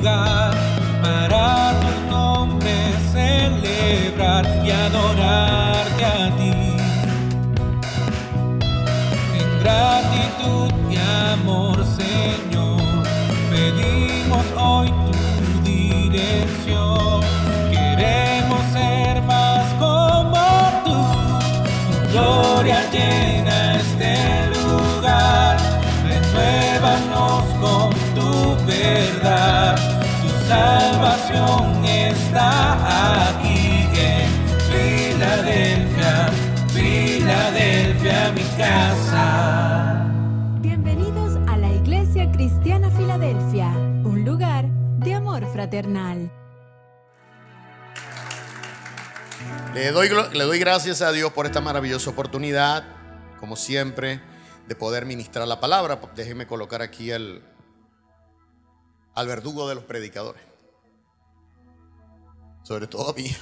lugar para tu nombre celebrar y adorarte a ti. En gratitud y amor, Señor, pedimos hoy tu dirección. Queremos ser más como tú. Tu gloria llena este lugar. Renuévanos con tu verdad. Tu salvación está aquí en Filadelfia, Filadelfia, mi casa. Bienvenidos a la Iglesia Cristiana Filadelfia, un lugar de amor fraternal. Le doy gracias a Dios por esta maravillosa oportunidad, como siempre, de poder ministrar la palabra. Déjenme colocar aquí al verdugo de los predicadores, sobre todo a mí.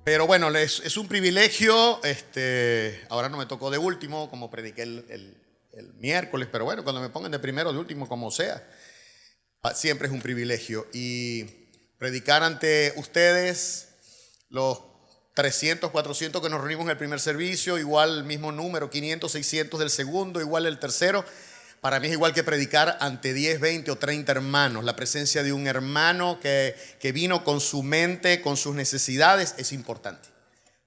Pero bueno, es un privilegio. Ahora no me tocó de último, como prediqué el miércoles, pero bueno, cuando me pongan de primero o de último, como sea, siempre es un privilegio. Y predicar ante ustedes, los 300, 400 que nos reunimos en el primer servicio, igual el mismo número, 500, 600 del segundo, igual el tercero. Para mí es igual que predicar ante 10, 20 o 30 hermanos. La presencia de un hermano que vino con su mente, con sus necesidades, es importante.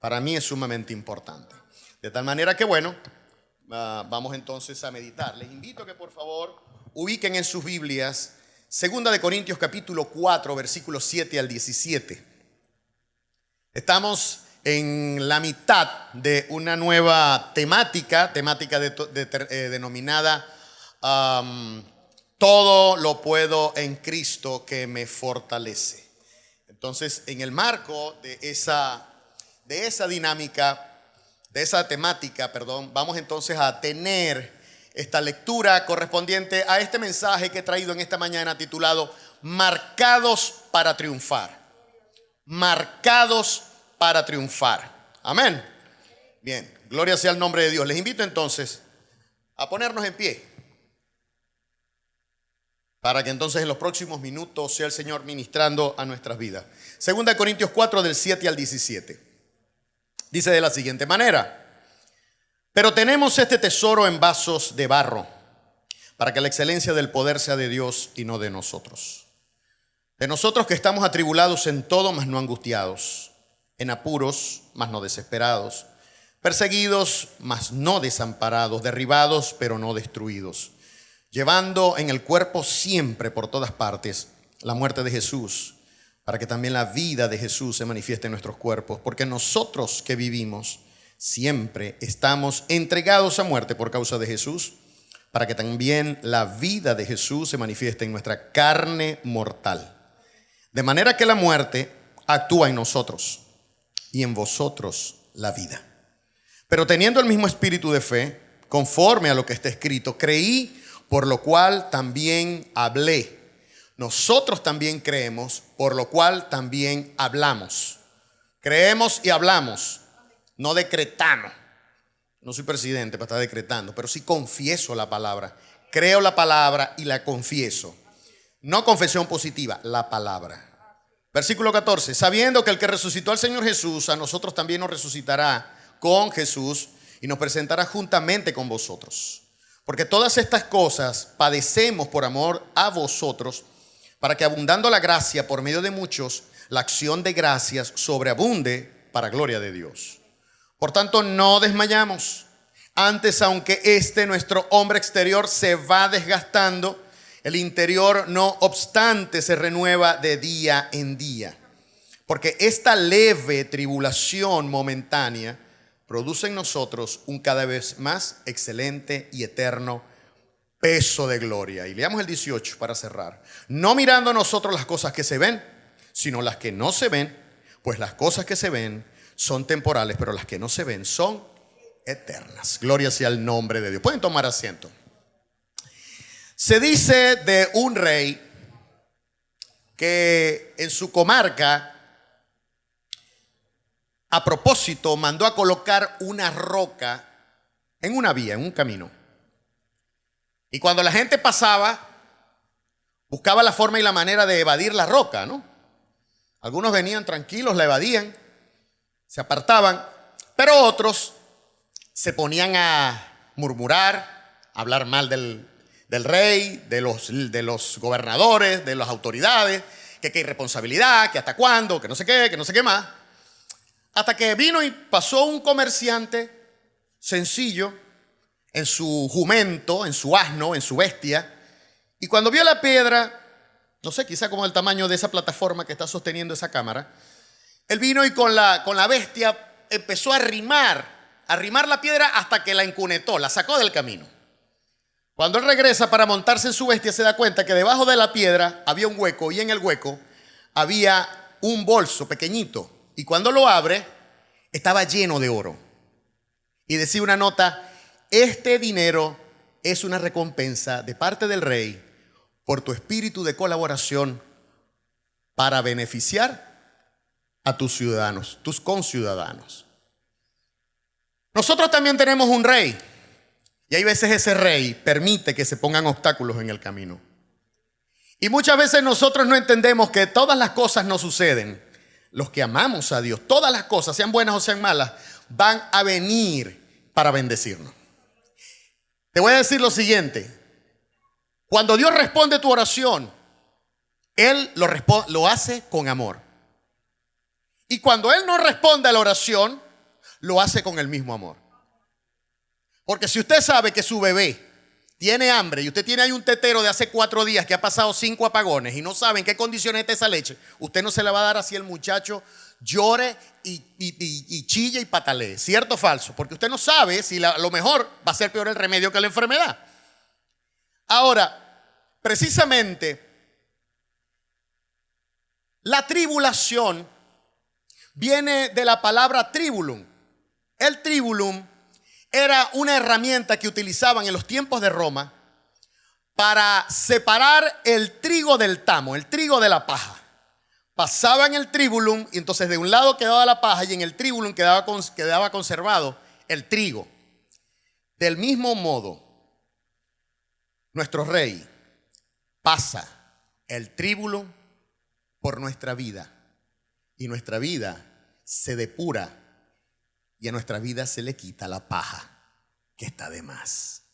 Para mí es sumamente importante. De tal manera que bueno, vamos entonces a meditar. Les invito a que por favor ubiquen en sus Biblias 2 de Corintios capítulo 4, versículos 7 al 17. Estamos en la mitad de una nueva temática denominada todo lo puedo en Cristo que me fortalece. Entonces, en el marco de esa dinámica, de esa temática, vamos entonces a tener esta lectura correspondiente a este mensaje que he traído en esta mañana titulado Marcados para triunfar. Marcados para triunfar. Amén. Bien, gloria sea el nombre de Dios. Les invito entonces a ponernos en pie, para que entonces en los próximos minutos sea el Señor ministrando a nuestras vidas. 2 Corintios 4 del 7 al 17. Dice de la siguiente manera: pero tenemos este tesoro en vasos de barro, para que la excelencia del poder sea de Dios y no de nosotros. De nosotros que estamos atribulados en todo, mas no angustiados, en apuros, mas no desesperados, perseguidos, mas no desamparados, derribados, pero no destruidos, llevando en el cuerpo siempre por todas partes la muerte de Jesús, para que también la vida de Jesús se manifieste en nuestros cuerpos. Porque nosotros que vivimos siempre estamos entregados a muerte por causa de Jesús, para que también la vida de Jesús se manifieste en nuestra carne mortal. De manera que la muerte actúa en nosotros y en vosotros la vida. Pero teniendo el mismo espíritu de fe, conforme a lo que está escrito, creí, por lo cual también hablé. Nosotros también creemos, por lo cual también hablamos. Creemos y hablamos, no decretamos. No soy presidente para estar decretando, pero sí confieso la palabra. Creo la palabra y la confieso. No confesión positiva, la palabra. Versículo 14. Sabiendo que el que resucitó al Señor Jesús, a nosotros también nos resucitará con Jesús y nos presentará juntamente con vosotros. Porque todas estas cosas padecemos por amor a vosotros, para que abundando la gracia por medio de muchos, la acción de gracias sobreabunde para gloria de Dios. Por tanto, no desmayamos. Antes, aunque nuestro hombre exterior se va desgastando, el interior no obstante se renueva de día en día. Porque esta leve tribulación momentánea produce en nosotros un cada vez más excelente y eterno peso de gloria. Y leamos el 18 para cerrar. No mirando nosotros las cosas que se ven, sino las que no se ven, pues las cosas que se ven son temporales, pero las que no se ven son eternas. Gloria sea el nombre de Dios. Pueden tomar asiento. Se dice de un rey que en su comarca, a propósito, mandó a colocar una roca en una vía, en un camino. Y cuando la gente pasaba, buscaba la forma y la manera de evadir la roca, ¿no? Algunos venían tranquilos, la evadían, se apartaban, pero otros se ponían a murmurar, a hablar mal del rey, de los gobernadores, de las autoridades, que qué irresponsabilidad, que hasta cuándo, que no sé qué más. Hasta que vino y pasó un comerciante sencillo en su jumento, en su asno, en su bestia, y cuando vio la piedra, no sé, quizá como el tamaño de esa plataforma que está sosteniendo esa cámara, él vino y con la bestia empezó a arrimar la piedra hasta que la encunetó, la sacó del camino. Cuando él regresa para montarse en su bestia, se da cuenta que debajo de la piedra había un hueco y en el hueco había un bolso pequeñito. Y cuando lo abre, estaba lleno de oro. Y decía una nota: este dinero es una recompensa de parte del rey por tu espíritu de colaboración para beneficiar a tus ciudadanos, tus conciudadanos. Nosotros también tenemos un rey. Y hay veces ese rey permite que se pongan obstáculos en el camino. Y muchas veces nosotros no entendemos que todas las cosas no suceden. Los que amamos a Dios, todas las cosas, sean buenas o sean malas, van a venir para bendecirnos. Te voy a decir lo siguiente. Cuando Dios responde tu oración, Él lo hace con amor. Y cuando Él no responde a la oración, lo hace con el mismo amor. Porque si usted sabe que su bebé tiene hambre y usted tiene ahí un tetero de hace 4 días que ha pasado 5 apagones y no sabe en qué condiciones está esa leche, usted no se la va a dar así el muchacho llore y chille y patalee. ¿Cierto o falso? Porque usted no sabe si a lo mejor va a ser peor el remedio que la enfermedad. Ahora, precisamente, la tribulación viene de la palabra tribulum. El tribulum era una herramienta que utilizaban en los tiempos de Roma para separar el trigo del tamo, el trigo de la paja. Pasaban el tribulum y entonces de un lado quedaba la paja y en el tribulum quedaba conservado el trigo. Del mismo modo, nuestro rey pasa el tribulum por nuestra vida y nuestra vida se depura. Y a nuestra vida se le quita la paja que está de más.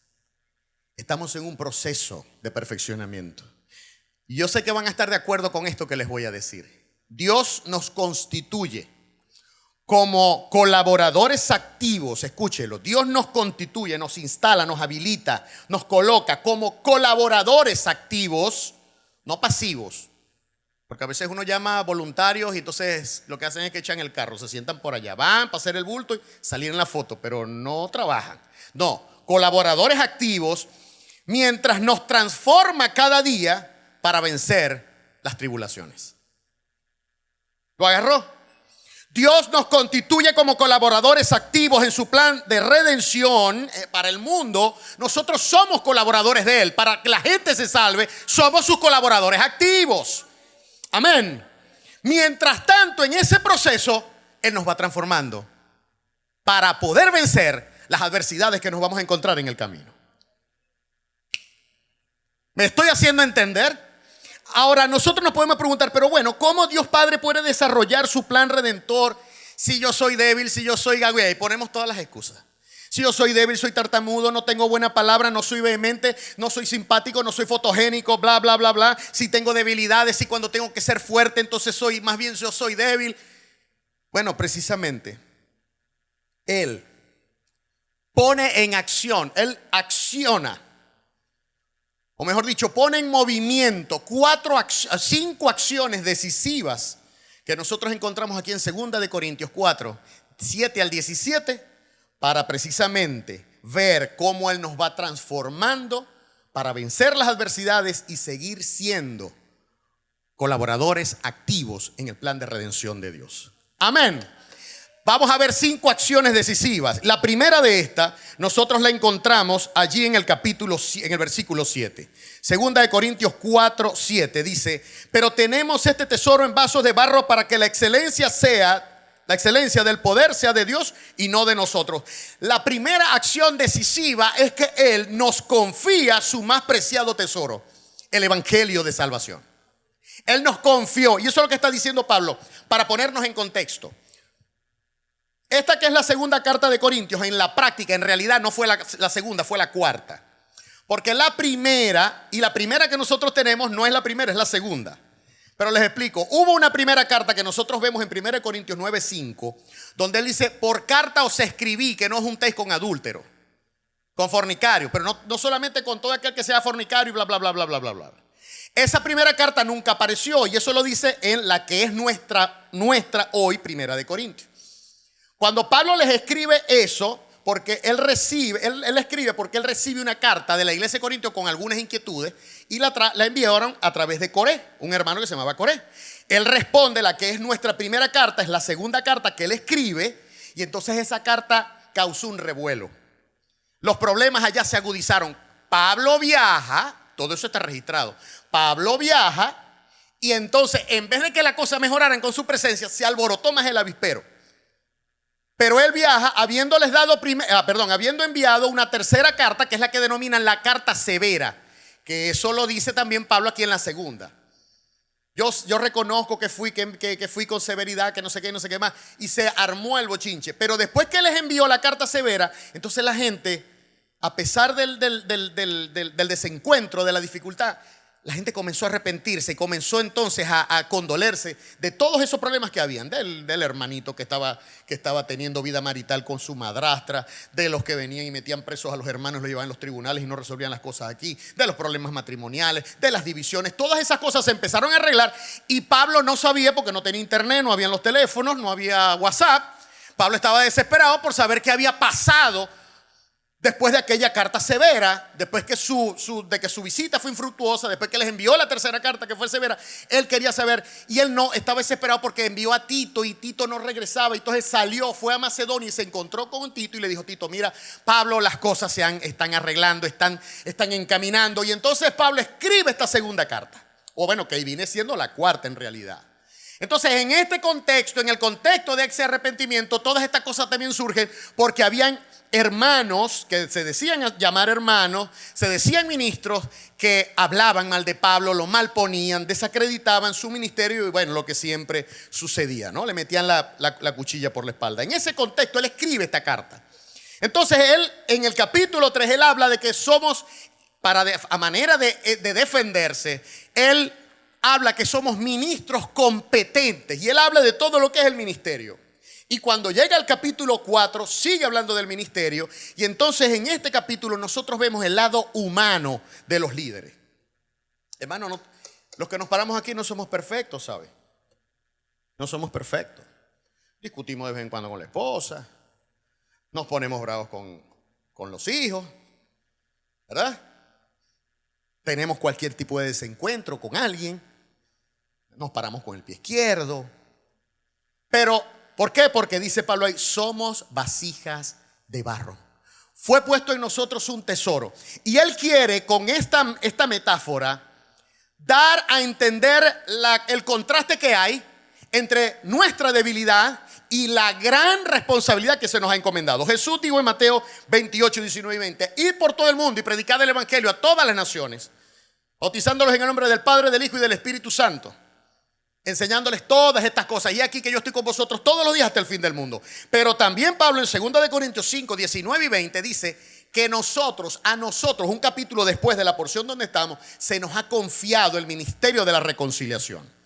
Estamos en un proceso de perfeccionamiento. Y yo sé que van a estar de acuerdo con esto que les voy a decir. Dios nos constituye como colaboradores activos. Escúchelo. Dios nos constituye, nos instala, nos habilita, nos coloca como colaboradores activos, no pasivos. Porque a veces uno llama voluntarios y entonces lo que hacen es que echan el carro, se sientan por allá, van para hacer el bulto y salir en la foto, pero no trabajan. No, colaboradores activos mientras nos transforma cada día para vencer las tribulaciones. ¿Lo agarró? Dios nos constituye como colaboradores activos en su plan de redención para el mundo. Nosotros somos colaboradores de Él. Para que la gente se salve, somos sus colaboradores activos. Amén. Mientras tanto, en ese proceso, Él nos va transformando para poder vencer las adversidades que nos vamos a encontrar en el camino. ¿Me estoy haciendo entender? Ahora, nosotros nos podemos preguntar, pero bueno, ¿cómo Dios Padre puede desarrollar su plan redentor si yo soy débil, si yo soy gago? Y ponemos todas las excusas. Si yo soy débil, soy tartamudo, no tengo buena palabra, no soy vehemente, no soy simpático, no soy fotogénico, bla, bla, bla, bla. Si tengo debilidades, si cuando tengo que ser fuerte, entonces más bien yo soy débil. Bueno, precisamente, Él pone en acción, Él acciona, o mejor dicho, pone en movimiento 5 acciones decisivas que nosotros encontramos aquí en 2 Corintios 4, 7 al 17, para precisamente ver cómo Él nos va transformando para vencer las adversidades y seguir siendo colaboradores activos en el plan de redención de Dios. Amén. Vamos a ver 5 acciones decisivas. La primera de estas, nosotros la encontramos allí en el versículo 7. 2 Corintios 4, 7 dice: pero tenemos este tesoro en vasos de barro para que la excelencia del poder sea de Dios y no de nosotros. La primera acción decisiva es que Él nos confía su más preciado tesoro. el evangelio de salvación. Él nos confió, y eso es lo que está diciendo Pablo, para ponernos en contexto. Esta que es la segunda carta de Corintios, en la práctica, en realidad no fue la segunda, fue la cuarta. Porque la primera, y la primera que nosotros tenemos no es la primera, es la segunda. Pero les explico, hubo una primera carta que nosotros vemos en 1 Corintios 9:5, donde él dice, por carta os escribí que no os juntéis con adúltero, con fornicario, pero no solamente con todo aquel que sea fornicario y bla, bla, bla, bla, bla, bla, bla. Esa primera carta nunca apareció, y eso lo dice en la que es nuestra hoy, 1 Corintios. Cuando Pablo les escribe eso, porque él escribe porque él recibe una carta de la iglesia de Corintios con algunas inquietudes y la enviaron a través de Coré, un hermano que se llamaba Coré. Él responde, la que es nuestra primera carta, es la segunda carta que él escribe, y entonces esa carta causó un revuelo. Los problemas allá se agudizaron. Pablo viaja, todo eso está registrado. Pablo viaja y entonces en vez de que la cosa mejorara con su presencia, se alborotó más el avispero. Pero él viaja habiendo enviado una tercera carta, que es la que denominan la carta severa, que eso lo dice también Pablo aquí en la segunda. Yo reconozco que fui con severidad, que no sé qué más, y se armó el bochinche. Pero después que les envió la carta severa, entonces la gente, a pesar del desencuentro, de la dificultad, la gente comenzó a arrepentirse y comenzó entonces a condolerse de todos esos problemas que habían, del hermanito que estaba teniendo vida marital con su madrastra, de los que venían y metían presos a los hermanos, los llevaban a los tribunales y no resolvían las cosas aquí, de los problemas matrimoniales, de las divisiones. Todas esas cosas se empezaron a arreglar y Pablo no sabía, porque no tenía internet, no habían los teléfonos, no había WhatsApp. Pablo estaba desesperado por saber qué había pasado después de aquella carta severa, después de que su visita fue infructuosa, después que les envió la tercera carta que fue severa. Él quería saber, y él no estaba desesperado porque envió a Tito y Tito no regresaba. Entonces salió, fue a Macedonia y se encontró con Tito y le dijo: Tito, mira, Pablo, las cosas están arreglando, están encaminando. Y entonces Pablo escribe esta segunda carta, o bueno, que viene siendo la cuarta en realidad. Entonces, en este contexto, en el contexto de ese arrepentimiento, todas estas cosas también surgen porque habían hermanos que se decían llamar hermanos, se decían ministros, que hablaban mal de Pablo, lo malponían, desacreditaban su ministerio y bueno, lo que siempre sucedía, ¿no? Le metían la cuchilla por la espalda. En ese contexto, él escribe esta carta. Entonces, él, en el capítulo 3, él habla de que somos, a manera de defenderse, él habla que somos ministros competentes y él habla de todo lo que es el ministerio. Y cuando llega al capítulo 4 sigue hablando del ministerio, y entonces en este capítulo nosotros vemos el lado humano de los líderes. Hermano, los que nos paramos aquí no somos perfectos, ¿sabe? No somos perfectos. Discutimos de vez en cuando con la esposa, nos ponemos bravos con los hijos, ¿verdad? Tenemos cualquier tipo de desencuentro con alguien, nos paramos con el pie izquierdo. Pero, ¿por qué? Porque dice Pablo ahí, somos vasijas de barro. Fue puesto en nosotros un tesoro. Y él quiere con esta metáfora dar a entender el contraste que hay entre nuestra debilidad y la gran responsabilidad que se nos ha encomendado. Jesús dijo en Mateo 28, 19 y 20: id por todo el mundo y predicad el evangelio a todas las naciones, bautizándolos en el nombre del Padre, del Hijo y del Espíritu Santo, enseñándoles todas estas cosas. Y aquí que yo estoy con vosotros todos los días hasta el fin del mundo. Pero también Pablo en 2 Corintios 5, 19 y 20 dice que a nosotros, un capítulo después de la porción donde estamos, se nos ha confiado el ministerio de la reconciliación.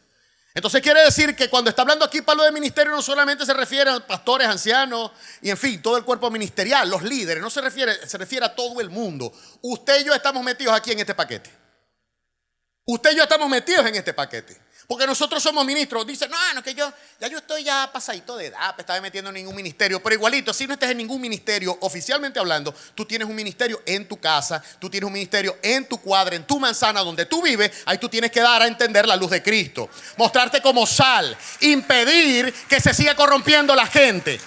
Entonces quiere decir que cuando está hablando aquí Pablo de ministerio, no solamente se refiere a pastores, ancianos y en fin, todo el cuerpo ministerial, los líderes, no se refiere a todo el mundo. Usted y yo estamos metidos aquí en este paquete. Usted y yo estamos metidos en este paquete. Porque nosotros somos ministros. Dice, no, que yo estoy ya pasadito de edad, me estaba metiendo en ningún ministerio. Pero igualito, si no estás en ningún ministerio, oficialmente hablando, tú tienes un ministerio en tu casa, tú tienes un ministerio en tu cuadra, en tu manzana donde tú vives. Ahí tú tienes que dar a entender la luz de Cristo, mostrarte como sal, impedir que se siga corrompiendo la gente.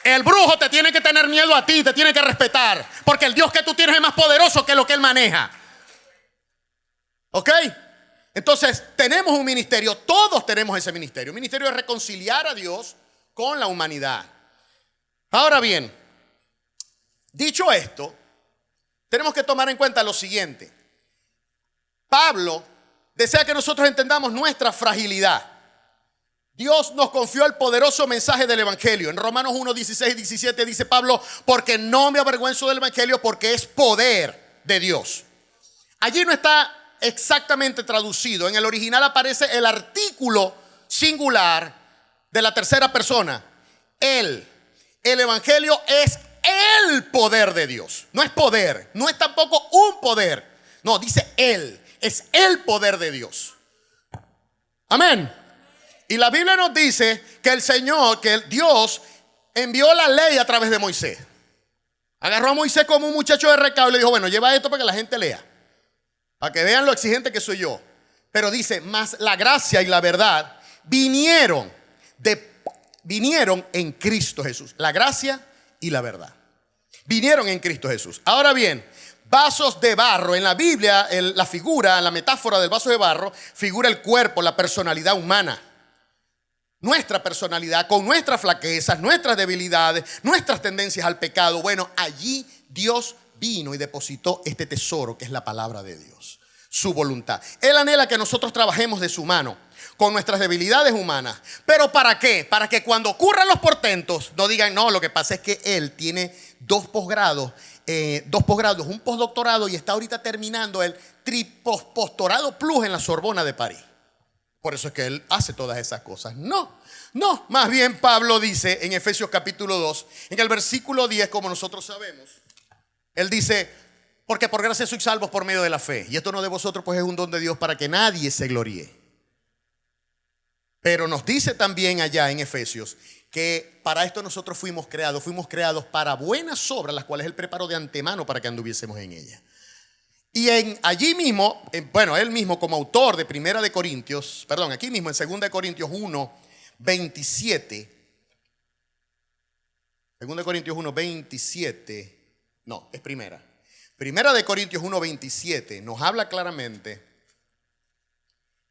El brujo te tiene que tener miedo a ti, te tiene que respetar, porque el Dios que tú tienes es más poderoso que lo que él maneja. ¿Ok? Entonces tenemos un ministerio, todos tenemos ese ministerio. El ministerio de reconciliar a Dios con la humanidad. Ahora bien, dicho esto, tenemos que tomar en cuenta lo siguiente. Pablo desea que nosotros entendamos nuestra fragilidad. Dios nos confió el poderoso mensaje del Evangelio. En Romanos 1, 16 y 17 dice Pablo: porque no me avergüenzo del Evangelio, porque es poder de Dios. Allí no está exactamente traducido. En el original aparece el artículo singular de la tercera persona. El Evangelio es el poder de Dios. No es poder, no es tampoco un poder. No, dice Él, es el poder de Dios. Amén. Y la Biblia nos dice que el Señor, que Dios envió la ley a través de Moisés. Agarró a Moisés como un muchacho de recado y le dijo: bueno, lleva esto para que la gente lea, para que vean lo exigente que soy yo. Pero dice: más la gracia y la verdad vinieron en Cristo Jesús. La gracia y la verdad vinieron en Cristo Jesús. Ahora bien, vasos de barro. En la Biblia, la figura, la metáfora del vaso de barro figura el cuerpo, la personalidad humana. Nuestra personalidad, con nuestras flaquezas, nuestras debilidades, nuestras tendencias al pecado. Bueno, allí Dios vino y depositó este tesoro que es la palabra de Dios, su voluntad. Él anhela que nosotros trabajemos de su mano con nuestras debilidades humanas. ¿Pero para qué? Para que cuando ocurran los portentos no digan: no, lo que pasa es que él tiene dos posgrados, un postdoctorado, y está ahorita terminando el postdoctorado plus en la Sorbona de París. Por eso es que él hace todas esas cosas. No, más bien Pablo dice en Efesios capítulo 2, en el versículo 10, como nosotros sabemos, él dice: porque por gracia sois salvos por medio de la fe, y esto no de vosotros, pues es un don de Dios, para que nadie se gloríe. Pero nos dice también allá en Efesios que para esto nosotros fuimos creados para buenas obras, las cuales él preparó de antemano para que anduviésemos en ellas. Y allí mismo, él mismo como autor de Primera de Corintios, aquí mismo en Segunda de Corintios 1, 27, Segunda de Corintios 1, 27, no, es Primera de Corintios 1, 27, nos habla claramente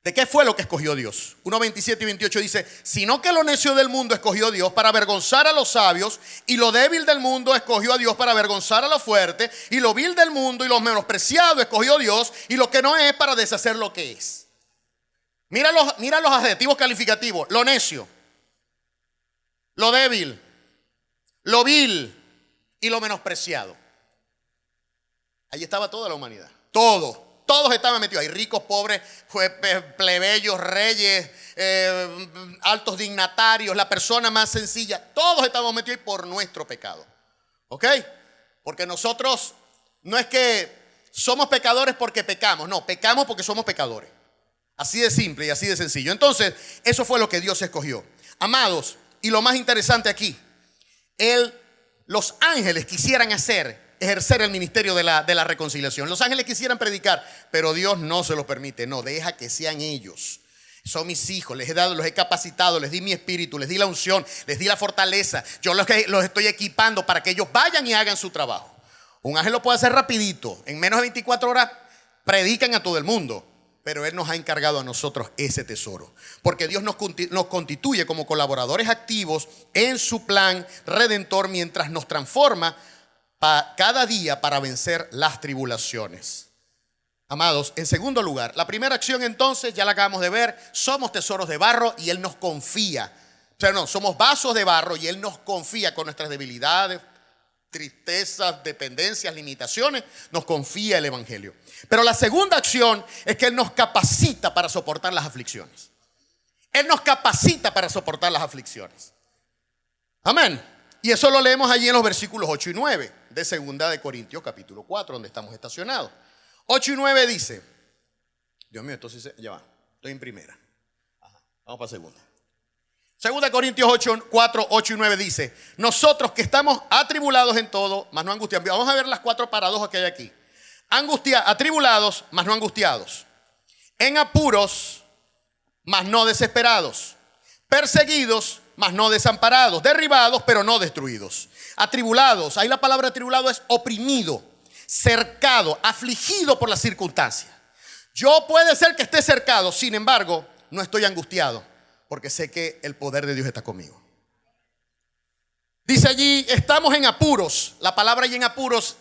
de qué fue lo que escogió Dios. 1, 27 y 28 dice: sino que lo necio del mundo escogió Dios para avergonzar a los sabios, y lo débil del mundo escogió a Dios para avergonzar a lo fuerte, y lo vil del mundo y lo menospreciado escogió Dios, y lo que no es, para deshacer lo que es. Mira los adjetivos calificativos: lo necio, lo débil, lo vil y lo menospreciado. Ahí estaba toda la humanidad, todos estaban metidos ahí: ricos, pobres, plebeyos, reyes, altos dignatarios, la persona más sencilla. Todos estamos metidos ahí por nuestro pecado. ¿Ok? Porque nosotros no es que somos pecadores porque pecamos. No, pecamos porque somos pecadores. Así de simple y así de sencillo. Entonces, eso fue lo que Dios escogió. Amados, y lo más interesante aquí, los ángeles quisieran ejercer el ministerio de la reconciliación. Los ángeles quisieran predicar, pero Dios no se los permite. No, deja que sean ellos. Son mis hijos, los he capacitado, les di mi espíritu, les di la unción, les di la fortaleza. Yo los estoy equipando para que ellos vayan y hagan su trabajo. Un ángel lo puede hacer rapidito. En menos de 24 horas predican a todo el mundo. Pero Él nos ha encargado a nosotros ese tesoro, porque Dios nos constituye como colaboradores activos en su plan redentor, mientras nos transforma cada día para vencer las tribulaciones. Amados, en segundo lugar, la primera acción entonces, ya la acabamos de ver: somos tesoros de barro y Él nos confía. Somos vasos de barro y Él nos confía con nuestras debilidades, tristezas, dependencias, limitaciones. Nos confía el Evangelio. Pero la segunda acción es que Él nos capacita para soportar las aflicciones. Él nos capacita para soportar las aflicciones. Amén. Y eso lo leemos allí en los versículos 8 y 9 de Segunda de Corintios capítulo 4, donde estamos estacionados. 8 y 9 dice: Dios mío, esto sí ya va, estoy en primera. Vamos para segunda. Segunda de Corintios 4, 8 y 9 dice: nosotros que estamos atribulados en todo, mas no angustiados. Vamos a ver las cuatro paradojas que hay aquí. Atribulados, mas no angustiados. En apuros, mas no desesperados. Perseguidos, mas no desamparados. Derribados, pero no destruidos. Atribulados, ahí la palabra atribulado es oprimido, cercado, afligido por las circunstancias. Yo puede ser que esté cercado, sin embargo, no estoy angustiado, porque sé que el poder de Dios está conmigo. Dice allí: estamos en apuros. La palabra ahí en apuros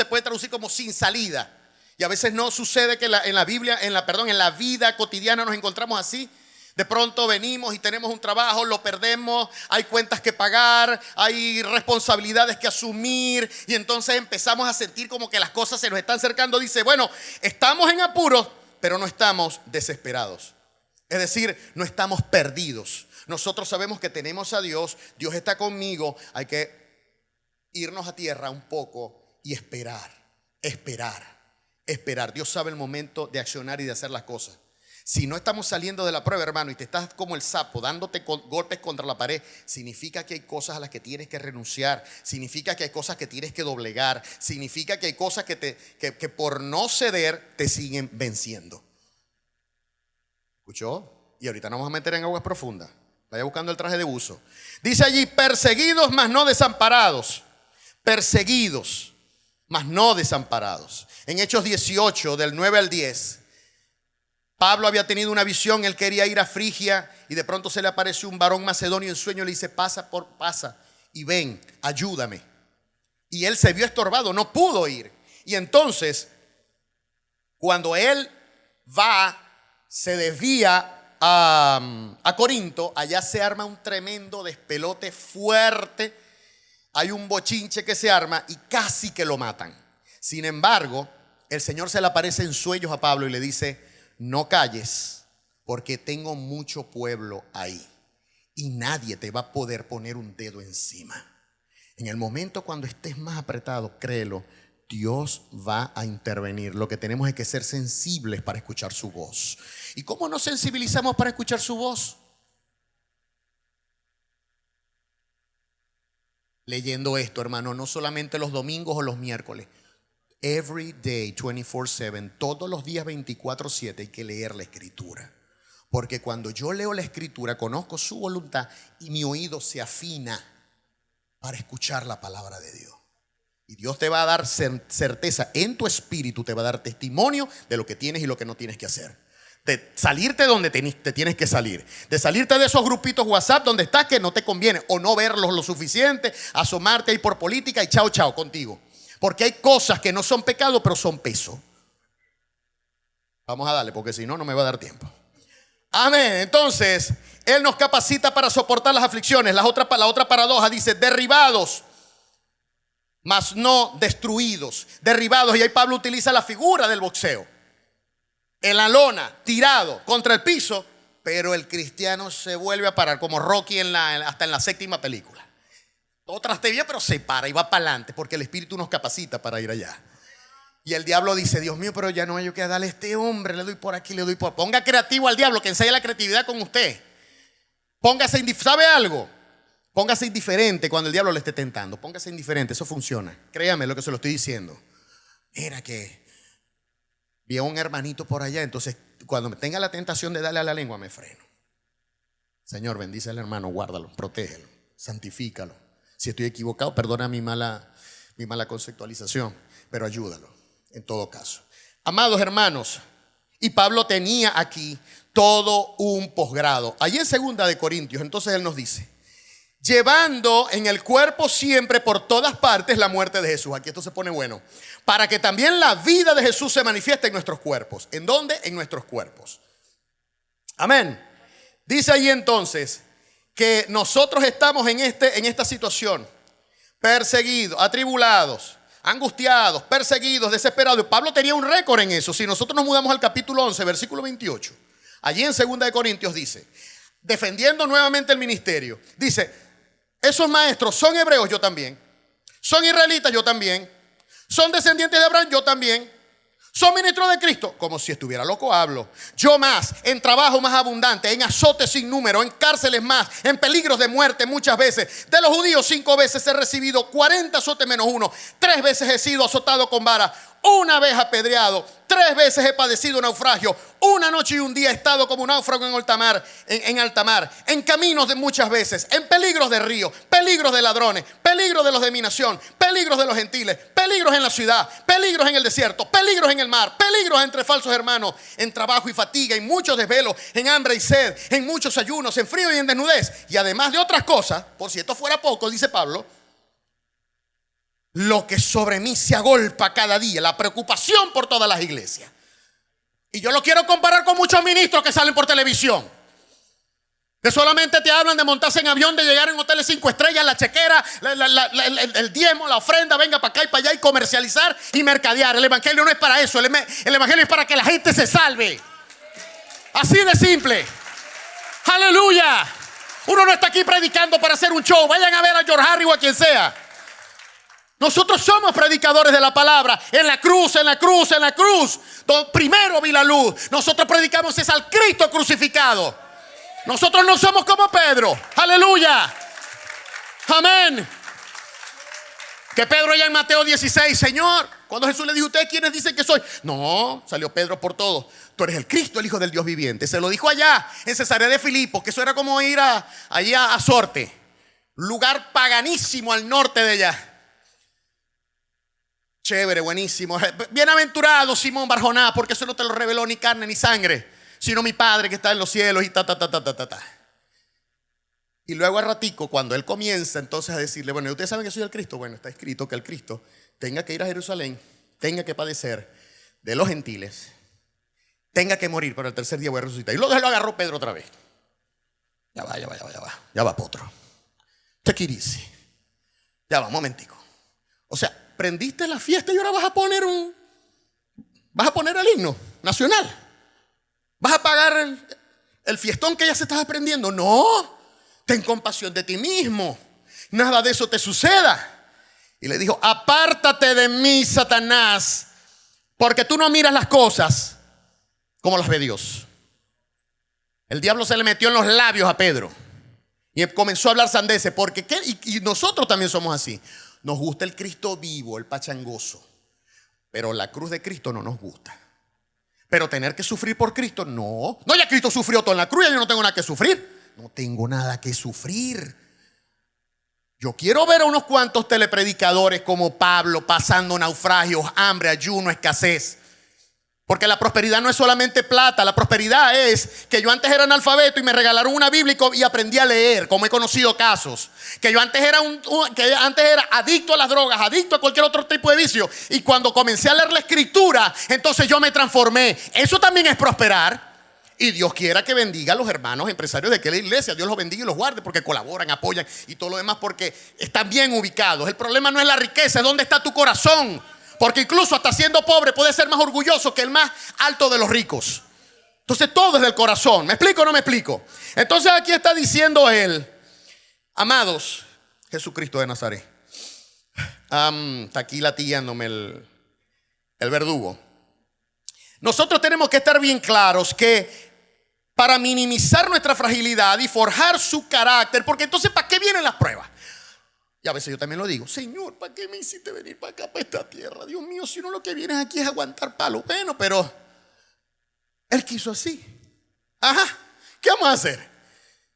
puede traducir como sin salida. Y a veces no sucede que en la Biblia, en la vida cotidiana nos encontramos así. De pronto venimos y tenemos un trabajo, lo perdemos, hay cuentas que pagar, hay responsabilidades que asumir y entonces empezamos a sentir como que las cosas se nos están acercando. Dice, bueno, estamos en apuros, pero no estamos desesperados. Es decir, no estamos perdidos. Nosotros sabemos que tenemos a Dios, Dios está conmigo, hay que irnos a tierra un poco y esperar. Dios sabe el momento de accionar y de hacer las cosas. Si no estamos saliendo de la prueba, hermano, y te estás como el sapo dándote golpes contra la pared, significa que hay cosas a las que tienes que renunciar, significa que hay cosas que tienes que doblegar, significa que hay cosas que por no ceder te siguen venciendo. ¿Escuchó? Y ahorita nos vamos a meter en aguas profundas. Vaya buscando el traje de buzo. Dice allí, perseguidos mas no desamparados. Perseguidos mas no desamparados. En Hechos 18, del 9 al 10. Pablo había tenido una visión, él quería ir a Frigia y de pronto se le apareció un varón macedonio en sueño y le dice, pasa y ven, ayúdame. Y él se vio estorbado, no pudo ir. Y entonces, cuando él se desvía a Corinto, allá se arma un tremendo despelote fuerte, hay un bochinche que se arma y casi que lo matan. Sin embargo, el Señor se le aparece en sueños a Pablo y le dice, no calles, porque tengo mucho pueblo ahí y nadie te va a poder poner un dedo encima. En el momento cuando estés más apretado, créelo, Dios va a intervenir. Lo que tenemos es que ser sensibles para escuchar su voz. ¿Y cómo nos sensibilizamos para escuchar su voz? Leyendo esto, hermano, no solamente los domingos o los miércoles. Every day, 24/7, todos los días 24/7 hay que leer la escritura. Porque cuando yo leo la escritura, conozco su voluntad y mi oído se afina para escuchar la palabra de Dios. Y Dios te va a dar certeza en tu espíritu, te va a dar testimonio de lo que tienes y lo que no tienes que hacer. De salirte donde te tienes que salir. De salirte de esos grupitos WhatsApp donde estás que no te conviene. O no verlos lo suficiente, asomarte ahí por política y chao contigo. Porque hay cosas que no son pecado, pero son peso. Vamos a darle, porque si no, no me va a dar tiempo. Amén. Entonces, Él nos capacita para soportar las aflicciones. La otra paradoja dice, derribados, mas no destruidos. Derribados, y ahí Pablo utiliza la figura del boxeo. En la lona, tirado contra el piso, pero el cristiano se vuelve a parar, como Rocky hasta en la 7ª película. Todo trastevía, pero se para y va para adelante, porque el Espíritu nos capacita para ir allá. Y el diablo dice, Dios mío, pero ya no hay yo que darle a este hombre, le doy por aquí, le doy por... Ponga creativo al diablo, que enseñe la creatividad con usted. Póngase, ¿sabe algo? Póngase indiferente cuando el diablo le esté tentando. Póngase indiferente, eso funciona. Créame lo que se lo estoy diciendo. Mira que vi a un hermanito por allá, entonces cuando me tenga la tentación de darle a la lengua, me freno. Señor, bendice al hermano, guárdalo, protégelo, santifícalo. Si estoy equivocado, perdona mi mala conceptualización, pero ayúdalo en todo caso. Amados hermanos, y Pablo tenía aquí todo un posgrado. Allí en 2 de Corintios, entonces él nos dice, llevando en el cuerpo siempre por todas partes la muerte de Jesús. Aquí esto se pone bueno. Para que también la vida de Jesús se manifieste en nuestros cuerpos. ¿En dónde? En nuestros cuerpos. Amén. Dice ahí entonces que nosotros estamos en esta situación, perseguidos, atribulados, angustiados, perseguidos, desesperados. Pablo tenía un récord en eso. Si nosotros nos mudamos al capítulo 11, versículo 28, allí en 2 de Corintios dice, defendiendo nuevamente el ministerio, dice, esos maestros son hebreos, yo también, son israelitas, yo también, son descendientes de Abraham, yo también, son ministros de Cristo, como si estuviera loco hablo. Yo más, en trabajo más abundante, en azotes sin número, en cárceles más, en peligros de muerte muchas veces. De los judíos 5 veces he recibido 40 azotes menos 1. 3 veces he sido azotado con vara, 1 vez apedreado, 3 veces he padecido naufragio. 1 noche y un día he estado como un náufrago en alta mar, en caminos de muchas veces, en peligros de río, peligros de ladrones, peligros de los de mi nación, peligros de los gentiles, peligros en la ciudad, peligros en el desierto, peligros en el mar, peligros entre falsos hermanos, en trabajo y fatiga, en muchos desvelos, en hambre y sed, en muchos ayunos, en frío y en desnudez. Y además de otras cosas, por si esto fuera poco, dice Pablo, lo que sobre mí se agolpa cada día, la preocupación por todas las iglesias. Y yo lo quiero comparar con muchos ministros que salen por televisión, que solamente te hablan de montarse en avión, de llegar en hoteles 5 estrellas, la chequera, el diezmo, la ofrenda, venga para acá y para allá y comercializar y mercadear. El evangelio no es para eso, el evangelio es para que la gente se salve. Así de simple. Aleluya. Uno no está aquí predicando para hacer un show. Vayan a ver a George Harry o a quien sea. Nosotros somos predicadores de la palabra. En la cruz, en la cruz, en la cruz. Primero vi la luz. Nosotros predicamos es al Cristo crucificado. Nosotros no somos como Pedro. Aleluya. Amén. Que Pedro allá en Mateo 16, Señor, cuando Jesús le dijo, ¿ustedes quiénes dicen que soy? No, salió Pedro por todo. Tú eres el Cristo, el Hijo del Dios viviente. Se lo dijo allá en Cesarea de Filipo, que eso era como ir allá a Sorte, lugar paganísimo al norte de allá. Chévere, buenísimo. Bienaventurado Simón Barjoná, porque eso no te lo reveló ni carne ni sangre, sino mi Padre que está en los cielos y ta. Y luego al ratico, cuando él comienza entonces a decirle, bueno, ¿ustedes saben que soy el Cristo? Bueno, está escrito que el Cristo tenga que ir a Jerusalén, tenga que padecer de los gentiles, tenga que morir, pero el tercer día voy a resucitar. Y luego lo agarró Pedro otra vez. Ya va, potro. Take it easy. Ya va, un momentico. O sea, prendiste la fiesta y ahora vas a poner el himno nacional. ¿Vas a pagar el fiestón que ya se estaba aprendiendo? No, ten compasión de ti mismo. Nada de eso te suceda. Y le dijo, apártate de mí, Satanás, porque tú no miras las cosas como las ve Dios. El diablo se le metió en los labios a Pedro y comenzó a hablar sandeces, porque y nosotros también somos así. Nos gusta el Cristo vivo, el pachangoso, pero la cruz de Cristo no nos gusta. Pero tener que sufrir por Cristo, no, ya Cristo sufrió todo en la cruz, yo no tengo nada que sufrir. No tengo nada que sufrir. Yo quiero ver a unos cuantos telepredicadores como Pablo pasando naufragios, hambre, ayuno, escasez. Porque la prosperidad no es solamente plata. La prosperidad es que yo antes era analfabeto y me regalaron una Biblia y aprendí a leer, como he conocido casos. Que yo antes era adicto a las drogas, adicto a cualquier otro tipo de vicio. Y cuando comencé a leer la escritura, entonces yo me transformé. Eso también es prosperar. Y Dios quiera que bendiga a los hermanos empresarios de aquella iglesia. Dios los bendiga y los guarde porque colaboran, apoyan y todo lo demás porque están bien ubicados. El problema no es la riqueza, es dónde está tu corazón. Porque incluso hasta siendo pobre puede ser más orgulloso que el más alto de los ricos. Entonces todo es del corazón. ¿Me explico o no me explico? Entonces aquí está diciendo él, amados, Jesucristo de Nazaret. Está aquí latigándome el verdugo. Nosotros tenemos que estar bien claros que para minimizar nuestra fragilidad y forjar su carácter, porque entonces ¿para qué vienen las pruebas? Y a veces yo también lo digo, Señor, ¿para qué me hiciste venir para acá, para esta tierra? Dios mío, si no lo que vienes aquí es aguantar palo. Bueno, pero Él quiso así. Ajá, ¿qué vamos a hacer?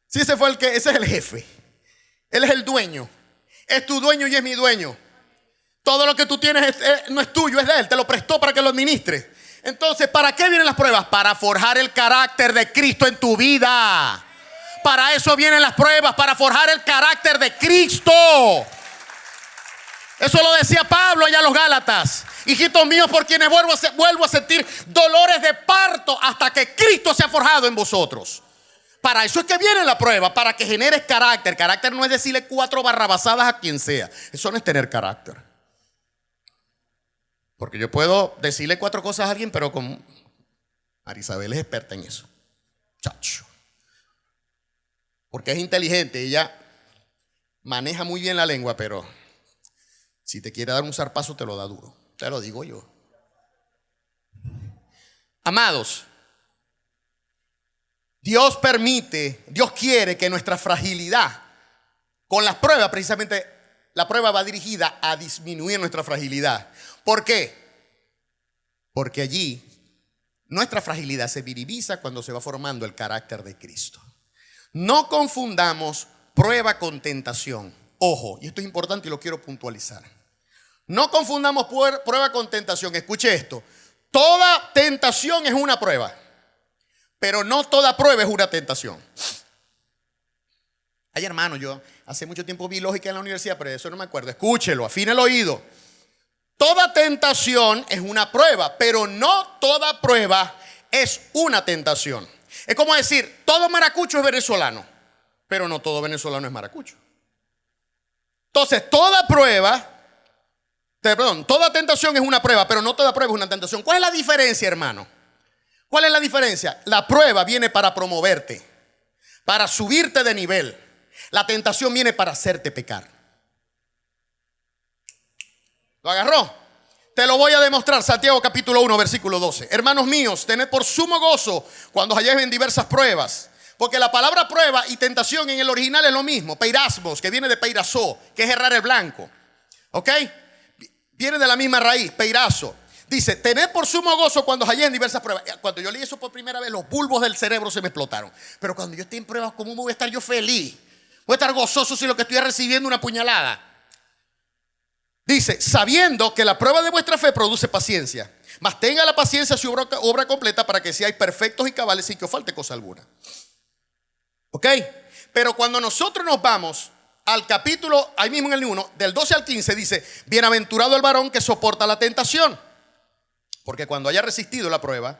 Si ese es el jefe. Él es el dueño. Es tu dueño y es mi dueño. Todo lo que tú tienes no es tuyo, es de Él. Te lo prestó para que lo administres. Entonces, ¿para qué vienen las pruebas? Para forjar el carácter de Cristo en tu vida. Para eso vienen las pruebas, para forjar el carácter de Cristo. Eso lo decía Pablo allá a los Gálatas. Hijitos míos, por quienes vuelvo a sentir dolores de parto hasta que Cristo se ha forjado en vosotros. Para eso es que viene la prueba, para que generes carácter. Carácter no es decirle 4 barrabasadas a quien sea. Eso no es tener carácter. Porque yo puedo decirle 4 cosas a alguien, pero como Marisabel es experta en eso. Chacho. Porque es inteligente, ella maneja muy bien la lengua, pero si te quiere dar un zarpazo te lo da duro. Te lo digo yo. Amados, Dios quiere que nuestra fragilidad, con las pruebas, precisamente la prueba va dirigida a disminuir nuestra fragilidad. ¿Por qué? Porque allí nuestra fragilidad se minimiza cuando se va formando el carácter de Cristo. No confundamos prueba con tentación. Ojo, y esto es importante y lo quiero puntualizar. No confundamos prueba con tentación. Escuche esto. Toda tentación es una prueba, pero no toda prueba es una tentación. Ay, hermano, yo hace mucho tiempo vi lógica en la universidad, pero de eso no me acuerdo. Escúchelo, afine el oído. Toda tentación es una prueba, pero no toda prueba es una tentación. Es como decir, todo maracucho es venezolano, pero no todo venezolano es maracucho. Entonces, toda tentación es una prueba, pero no toda prueba es una tentación. ¿Cuál es la diferencia, hermano? ¿Cuál es la diferencia? La prueba viene para promoverte, para subirte de nivel. La tentación viene para hacerte pecar. ¿Lo agarró? Te lo voy a demostrar. Santiago capítulo 1, versículo 12. Hermanos míos, tened por sumo gozo cuando os halléis en diversas pruebas. Porque la palabra prueba y tentación en el original es lo mismo. Peirasmos, que viene de peirasó, que es errar el blanco. ¿Ok? Viene de la misma raíz, peirazo. Dice, tened por sumo gozo cuando os halléis en diversas pruebas. Cuando yo leí eso por primera vez, los bulbos del cerebro se me explotaron. Pero cuando yo esté en pruebas, ¿cómo voy a estar yo feliz? Voy a estar gozoso si lo que estoy recibiendo una puñalada. Dice, sabiendo que la prueba de vuestra fe produce paciencia, mas tenga la paciencia su obra completa para que seáis perfectos y cabales sin que os falte cosa alguna. ¿Ok? Pero cuando nosotros nos vamos al capítulo, ahí mismo en el 1, del 12 al 15, dice, bienaventurado el varón que soporta la tentación, porque cuando haya resistido la prueba,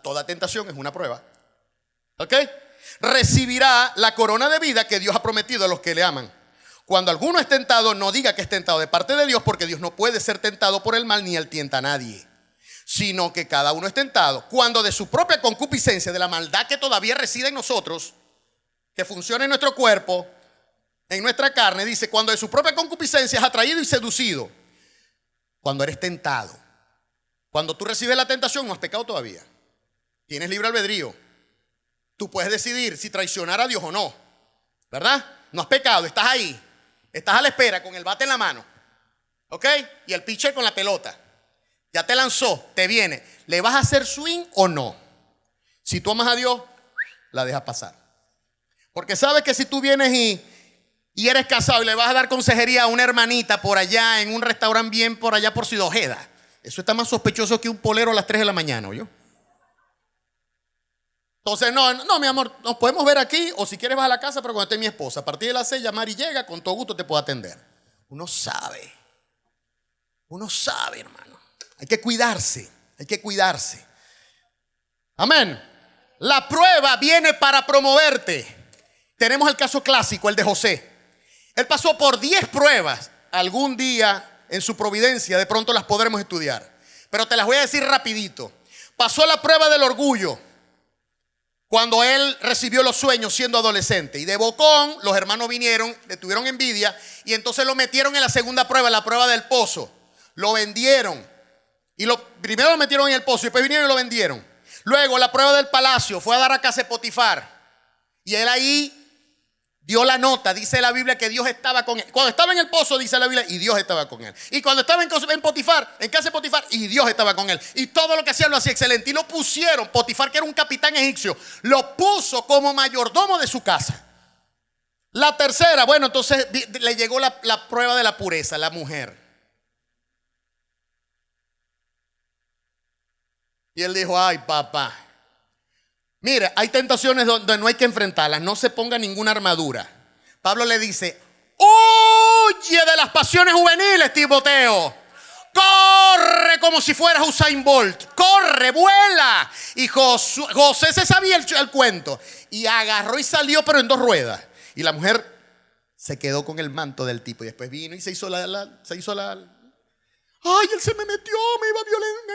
toda tentación es una prueba, ¿ok? Recibirá la corona de vida que Dios ha prometido a los que le aman. Cuando alguno es tentado, no diga que es tentado de parte de Dios, porque Dios no puede ser tentado por el mal, ni él tienta a nadie, sino que cada uno es tentado cuando de su propia concupiscencia, de la maldad que todavía reside en nosotros, que funciona en nuestro cuerpo, en nuestra carne, dice, cuando de su propia concupiscencia es atraído y seducido. Cuando eres tentado, cuando tú recibes la tentación, no has pecado todavía, tienes libre albedrío. Tú puedes decidir si traicionar a Dios o no, ¿verdad? No has pecado, estás ahí, estás a la espera con el bate en la mano, ¿ok? Y el pitcher con la pelota. Ya te lanzó, te viene. ¿Le vas a hacer swing o no? Si tú amas a Dios, la dejas pasar. Porque sabes que si tú vienes y eres casado y le vas a dar consejería a una hermanita por allá en un restaurante bien por allá por Ciudad Ojeda, eso está más sospechoso que un polero a las 3 de la mañana, ¿oyó? Entonces, no, mi amor, nos podemos ver aquí o si quieres vas a la casa, pero cuando esté mi esposa, a partir de las 6 llamar y llega, con todo gusto te puedo atender. Uno sabe, hermano. Hay que cuidarse, Amén. La prueba viene para promoverte. Tenemos el caso clásico, el de José. Él pasó por 10 pruebas. Algún día en su providencia de pronto las podremos estudiar, pero te las voy a decir rapidito. Pasó la prueba del orgullo cuando él recibió los sueños siendo adolescente, y de bocón los hermanos vinieron, le tuvieron envidia y entonces lo metieron en la segunda prueba, la prueba del pozo. Lo vendieron y primero lo metieron en el pozo y después vinieron y lo vendieron. Luego la prueba del palacio, fue a dar a casa de Potifar y él ahí dio la nota. Dice la Biblia que Dios estaba con él. Cuando estaba en el pozo, dice la Biblia, y Dios estaba con él. Y cuando estaba en casa de Potifar, y Dios estaba con él. Y todo lo que hacía lo hacía excelente. Y lo pusieron, Potifar, que era un capitán egipcio, lo puso como mayordomo de su casa. La tercera, bueno, entonces le llegó la prueba de la pureza, la mujer. Y él dijo, ay, papá, mira, hay tentaciones donde no hay que enfrentarlas, no se ponga ninguna armadura. Pablo le dice, huye de las pasiones juveniles, Timoteo. Corre como si fueras Usain Bolt, corre, vuela. Y José se sabía el cuento y agarró y salió, pero en 2 ruedas. Y la mujer se quedó con el manto del tipo y después vino y se hizo ay, él se me metió, me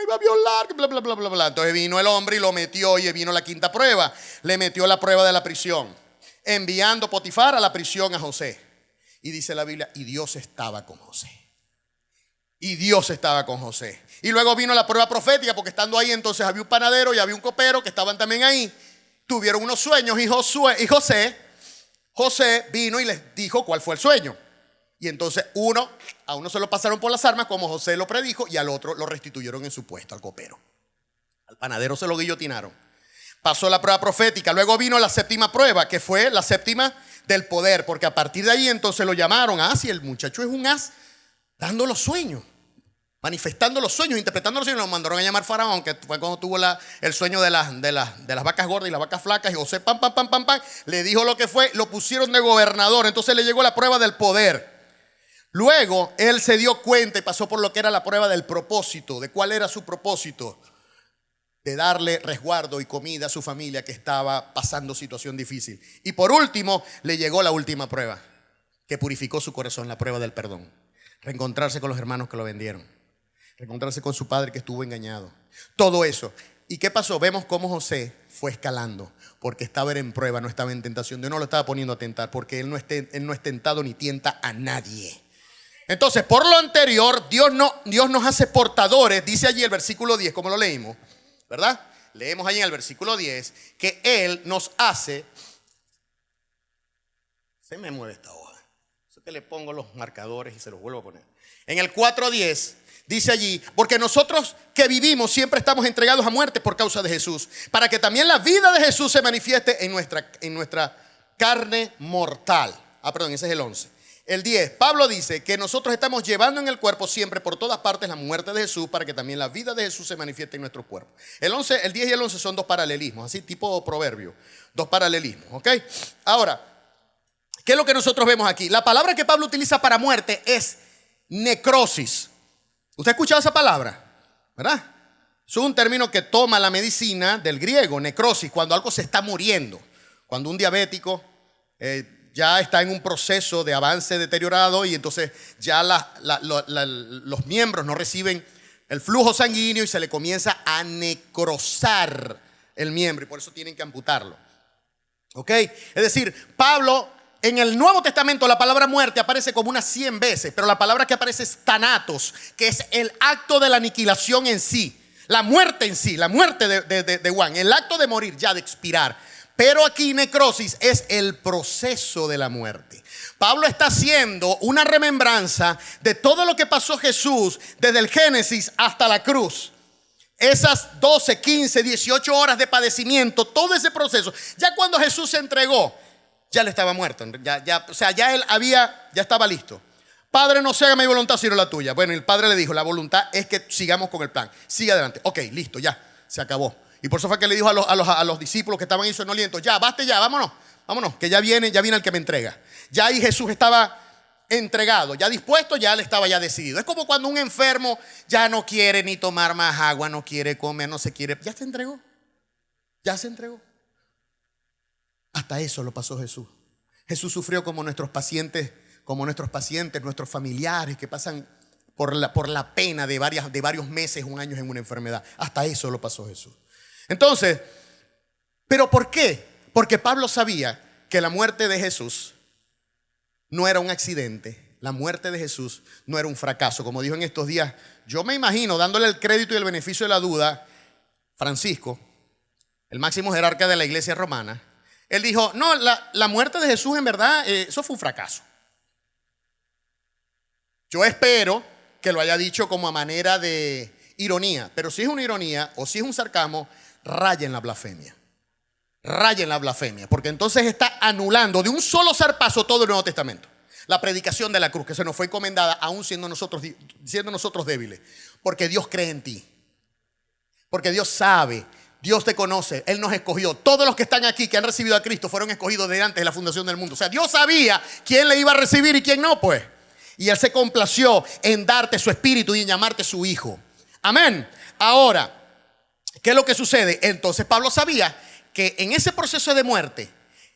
iba a violar, bla, bla, bla, bla, bla. Entonces vino el hombre y lo metió y vino la quinta prueba. Le metió la prueba de la prisión, enviando Potifar a la prisión a José. Y dice la Biblia, y Dios estaba con José. Y luego vino la prueba profética, porque estando ahí entonces había un panadero y había un copero que estaban también ahí. Tuvieron unos sueños y José vino y les dijo cuál fue el sueño. Y entonces a uno se lo pasaron por las armas como José lo predijo, y al otro lo restituyeron en su puesto, al copero. Al panadero se lo guillotinaron. Pasó la prueba profética. Luego vino la séptima prueba, que fue la séptima del poder, porque a partir de ahí entonces lo llamaron, si el muchacho es un as dando los sueños. manifestando los sueños, interpretando los sueños. Lo mandaron a llamar Faraón, que fue cuando tuvo el sueño de las vacas gordas y las vacas flacas. Y José, pam, le dijo lo que fue, lo pusieron de gobernador. Entonces le llegó la prueba del poder. Luego él se dio cuenta y pasó por lo que era la prueba del propósito. ¿De cuál era su propósito? De darle resguardo y comida a su familia que estaba pasando situación difícil. Y por último, le llegó la última prueba, que purificó su corazón, la prueba del perdón. Reencontrarse con los hermanos que lo vendieron. Reencontrarse con su padre que estuvo engañado. Todo eso. ¿Y qué pasó? Vemos cómo José fue escalando, porque estaba en prueba, no estaba en tentación. Dios no lo estaba poniendo a tentar, porque él no es tentado ni tienta a nadie. Entonces, por lo anterior, Dios nos hace portadores. Dice allí el versículo 10, como lo leímos, ¿verdad? Leemos allí en el versículo 10 que Él nos hace. Se me mueve esta hoja. Eso que le pongo los marcadores y se los vuelvo a poner. En el 4:10 dice allí: porque nosotros que vivimos siempre estamos entregados a muerte por causa de Jesús, para que también la vida de Jesús se manifieste en nuestra carne mortal. Perdón, ese es el 11. El 10, Pablo dice que nosotros estamos llevando en el cuerpo siempre por todas partes la muerte de Jesús, para que también la vida de Jesús se manifieste en nuestro cuerpo. El 10 y el 11 son dos paralelismos, así tipo proverbio, dos paralelismos, ¿ok? Ahora, ¿qué es lo que nosotros vemos aquí? La palabra que Pablo utiliza para muerte es necrosis. ¿Usted ha escuchado esa palabra? ¿Verdad? Es un término que toma la medicina del griego, necrosis, cuando algo se está muriendo. Cuando un diabético ya está en un proceso de avance deteriorado y entonces ya los miembros no reciben el flujo sanguíneo y se le comienza a necrosar el miembro y por eso tienen que amputarlo. ¿Ok? Es decir, Pablo, en el Nuevo Testamento la palabra muerte aparece como unas 100 veces, pero la palabra que aparece es thanatos, que es el acto de la aniquilación en sí, la muerte en sí, la muerte de Juan, el acto de morir, ya de expirar. Pero aquí necrosis es el proceso de la muerte. Pablo está haciendo una remembranza de todo lo que pasó Jesús desde el Génesis hasta la cruz. Esas 12, 15, 18 horas de padecimiento, todo ese proceso. Ya cuando Jesús se entregó, ya él estaba muerto. O sea, ya estaba listo. Padre, no se haga mi voluntad sino la tuya. Bueno, el padre le dijo, la voluntad es que sigamos con el plan. Sigue adelante. Ok, listo, ya, se acabó. Y por eso fue que le dijo a los discípulos que estaban ahí sonolientos: ya, basta ya, vámonos, que ya viene el que me entrega. Ya ahí Jesús estaba entregado, ya dispuesto, ya él estaba ya decidido. Es como cuando un enfermo ya no quiere ni tomar más agua, no quiere comer, no se quiere. Ya se entregó, ya se entregó. Hasta eso lo pasó Jesús. Jesús sufrió como nuestros pacientes, nuestros familiares que pasan por la pena de varios meses, un año en una enfermedad. Hasta eso lo pasó Jesús. Entonces, ¿pero por qué? Porque Pablo sabía que la muerte de Jesús no era un accidente. La muerte de Jesús no era un fracaso. Como dijo en estos días, yo me imagino, dándole el crédito y el beneficio de la duda, Francisco, el máximo jerarca de la iglesia romana, él dijo: no, la muerte de Jesús en verdad, eso fue un fracaso. Yo espero que lo haya dicho como a manera de ironía, pero si es una ironía o si es un sarcasmo, raya en la blasfemia. Raya en la blasfemia, porque entonces está anulando de un solo zarpazo todo el Nuevo Testamento. La predicación de la cruz que se nos fue encomendada, aún siendo nosotros débiles, porque Dios cree en ti, porque Dios sabe, Dios te conoce, Él nos escogió. Todos los que están aquí que han recibido a Cristo fueron escogidos desde antes de la fundación del mundo. O sea, Dios sabía quién le iba a recibir y quién no, pues. Y Él se complació en darte su espíritu y en llamarte su hijo. Amén. Ahora, ¿qué es lo que sucede? Entonces Pablo sabía que en ese proceso de muerte,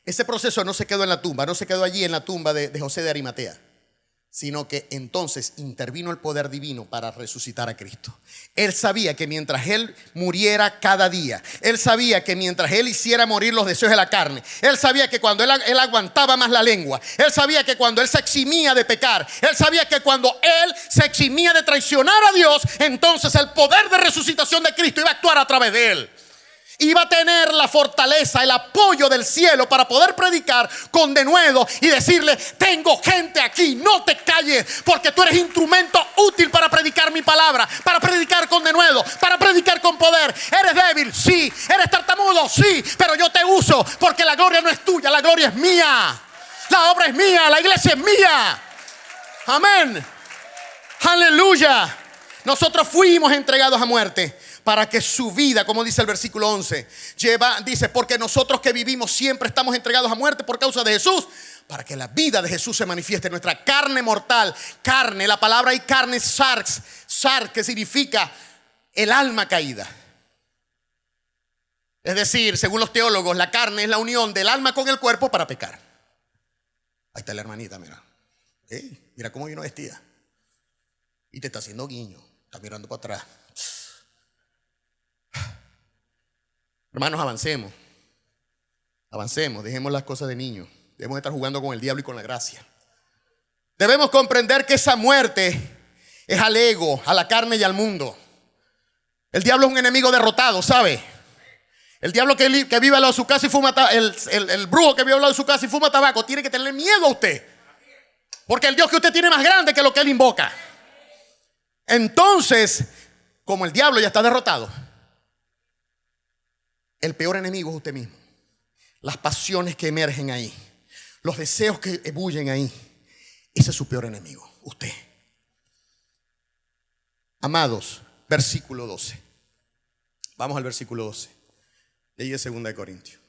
ese proceso no se quedó en la tumba, no se quedó allí en la tumba de José de Arimatea, sino que entonces intervino el poder divino para resucitar a Cristo. Él sabía que mientras Él muriera cada día, Él sabía que mientras Él hiciera morir los deseos de la carne, Él sabía que cuando Él aguantaba más la lengua, Él sabía que cuando Él se eximía de pecar, Él sabía que cuando Él se eximía de traicionar a Dios, entonces el poder de resucitación de Cristo iba a actuar a través de Él. Iba a tener la fortaleza, el apoyo del cielo para poder predicar con denuedo y decirle: tengo gente aquí, no te calles, porque tú eres instrumento útil para predicar mi palabra, para predicar con denuedo, para predicar con poder. Eres débil, sí. Eres tartamudo, sí, pero yo te uso, porque la gloria no es tuya, la gloria es mía. La obra es mía, la iglesia es mía. Amén. Aleluya. Nosotros fuimos entregados a muerte para que su vida, como dice el versículo 11, dice, porque nosotros que vivimos siempre estamos entregados a muerte por causa de Jesús, para que la vida de Jesús se manifieste en nuestra carne mortal. Carne, la palabra y carne, sarx, que significa el alma caída. Es decir, según los teólogos, la carne es la unión del alma con el cuerpo para pecar. Ahí está la hermanita, mira. Mira cómo vino vestida. Y te está haciendo guiño. Está mirando para atrás. Hermanos, avancemos. Avancemos, dejemos las cosas de niños. Debemos estar jugando con el diablo y con la gracia. Debemos comprender que esa muerte es al ego, a la carne y al mundo. El diablo es un enemigo derrotado, ¿sabe? El diablo que vive al lado de su casa y fuma el brujo que vive al lado de su casa y fuma tabaco tiene que tener miedo a usted. Porque el Dios que usted tiene es más grande que lo que él invoca. Entonces, como el diablo ya está derrotado, el peor enemigo es usted mismo. Las pasiones que emergen ahí, los deseos que ebullen ahí, ese es su peor enemigo, usted. Amados, versículo 12. Vamos al versículo 12. De ahí de 2 Corintios.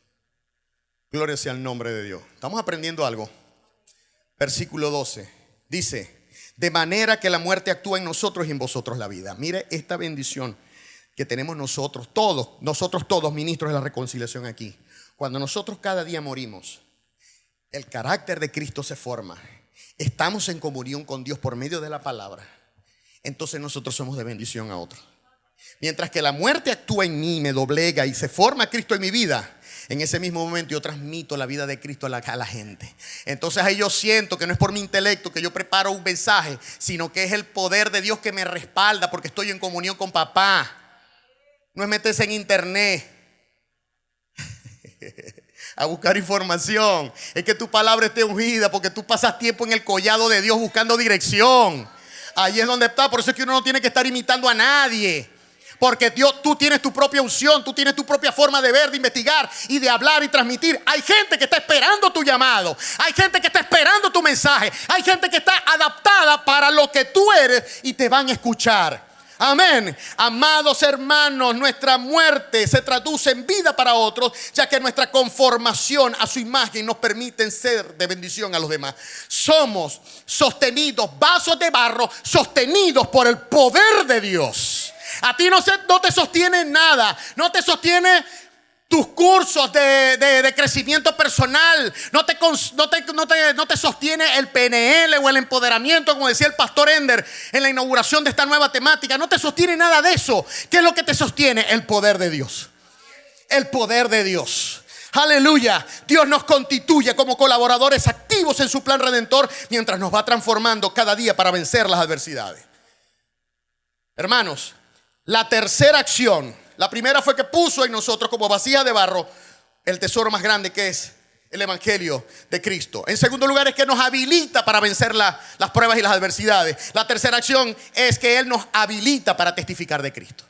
Gloria sea el nombre de Dios. Estamos aprendiendo algo. Versículo 12. Dice, de manera que la muerte actúa en nosotros y en vosotros la vida. Mire esta bendición que tenemos nosotros todos ministros de la reconciliación aquí. Cuando nosotros cada día morimos, el carácter de Cristo se forma. Estamos en comunión con Dios por medio de la palabra. Entonces nosotros somos de bendición a otros. Mientras que la muerte actúa en mí, me doblega y se forma Cristo en mi vida, en ese mismo momento yo transmito la vida de Cristo a la gente. Entonces ahí yo siento que no es por mi intelecto que yo preparo un mensaje, sino que es el poder de Dios que me respalda porque estoy en comunión con papá. No es meterse en internet a buscar información. Es que tu palabra esté ungida porque tú pasas tiempo en el collado de Dios buscando dirección. Ahí es donde está. Por eso es que uno no tiene que estar imitando a nadie. Porque Dios, tú tienes tu propia unción, tú tienes tu propia forma de ver, de investigar y de hablar y transmitir. Hay gente que está esperando tu llamado. Hay gente que está esperando tu mensaje. Hay gente que está adaptada para lo que tú eres y te van a escuchar. Amén. Amados hermanos, nuestra muerte se traduce en vida para otros, ya que nuestra conformación a su imagen nos permite ser de bendición a los demás. Somos sostenidos, vasos de barro, sostenidos por el poder de Dios. A ti no te sostiene nada, no te sostiene tus cursos de crecimiento personal, no te sostiene el PNL o el empoderamiento, como decía el pastor Ender en la inauguración de esta nueva temática. No te sostiene nada de eso. ¿Qué es lo que te sostiene? El poder de Dios. El poder de Dios. Aleluya. Dios nos constituye como colaboradores activos en su plan redentor mientras nos va transformando cada día para vencer las adversidades. Hermanos, la tercera acción, la primera fue que puso en nosotros como vasija de barro el tesoro más grande, que es el evangelio de Cristo. En segundo lugar, es que nos habilita para vencer las pruebas y las adversidades. La tercera acción es que Él nos habilita para testificar de Cristo.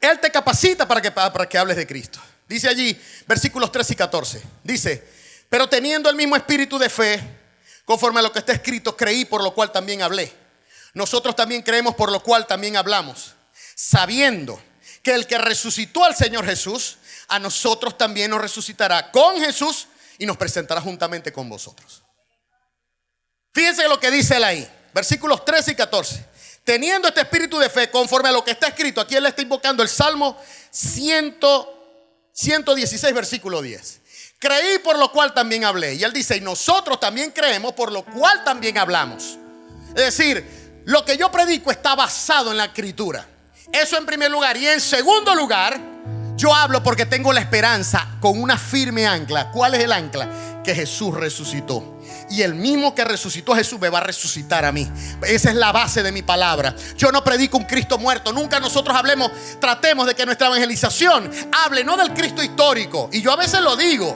Él te capacita para que hables de Cristo. Dice allí, versículos 13 y 14. Dice, pero teniendo el mismo espíritu de fe, conforme a lo que está escrito, creí, por lo cual también hablé. Nosotros también creemos, por lo cual también hablamos, sabiendo que el que resucitó al Señor Jesús, a nosotros también nos resucitará con Jesús y nos presentará juntamente con vosotros. Fíjense lo que dice él ahí, versículos 13 y 14. Teniendo este espíritu de fe, conforme a lo que está escrito, aquí él está invocando el Salmo 116, versículo 10. Creí, por lo cual también hablé. Y él dice, y nosotros también creemos, por lo cual también hablamos. Es decir, lo que yo predico está basado en la escritura. Eso en primer lugar. Y en segundo lugar, yo hablo porque tengo la esperanza con una firme ancla. ¿Cuál es el ancla? Que Jesús resucitó. Y el mismo que resucitó a Jesús me va a resucitar a mí. Esa es la base de mi palabra. Yo no predico un Cristo muerto. Nunca nosotros tratemos de que nuestra evangelización hable no del Cristo histórico. Y yo a veces lo digo,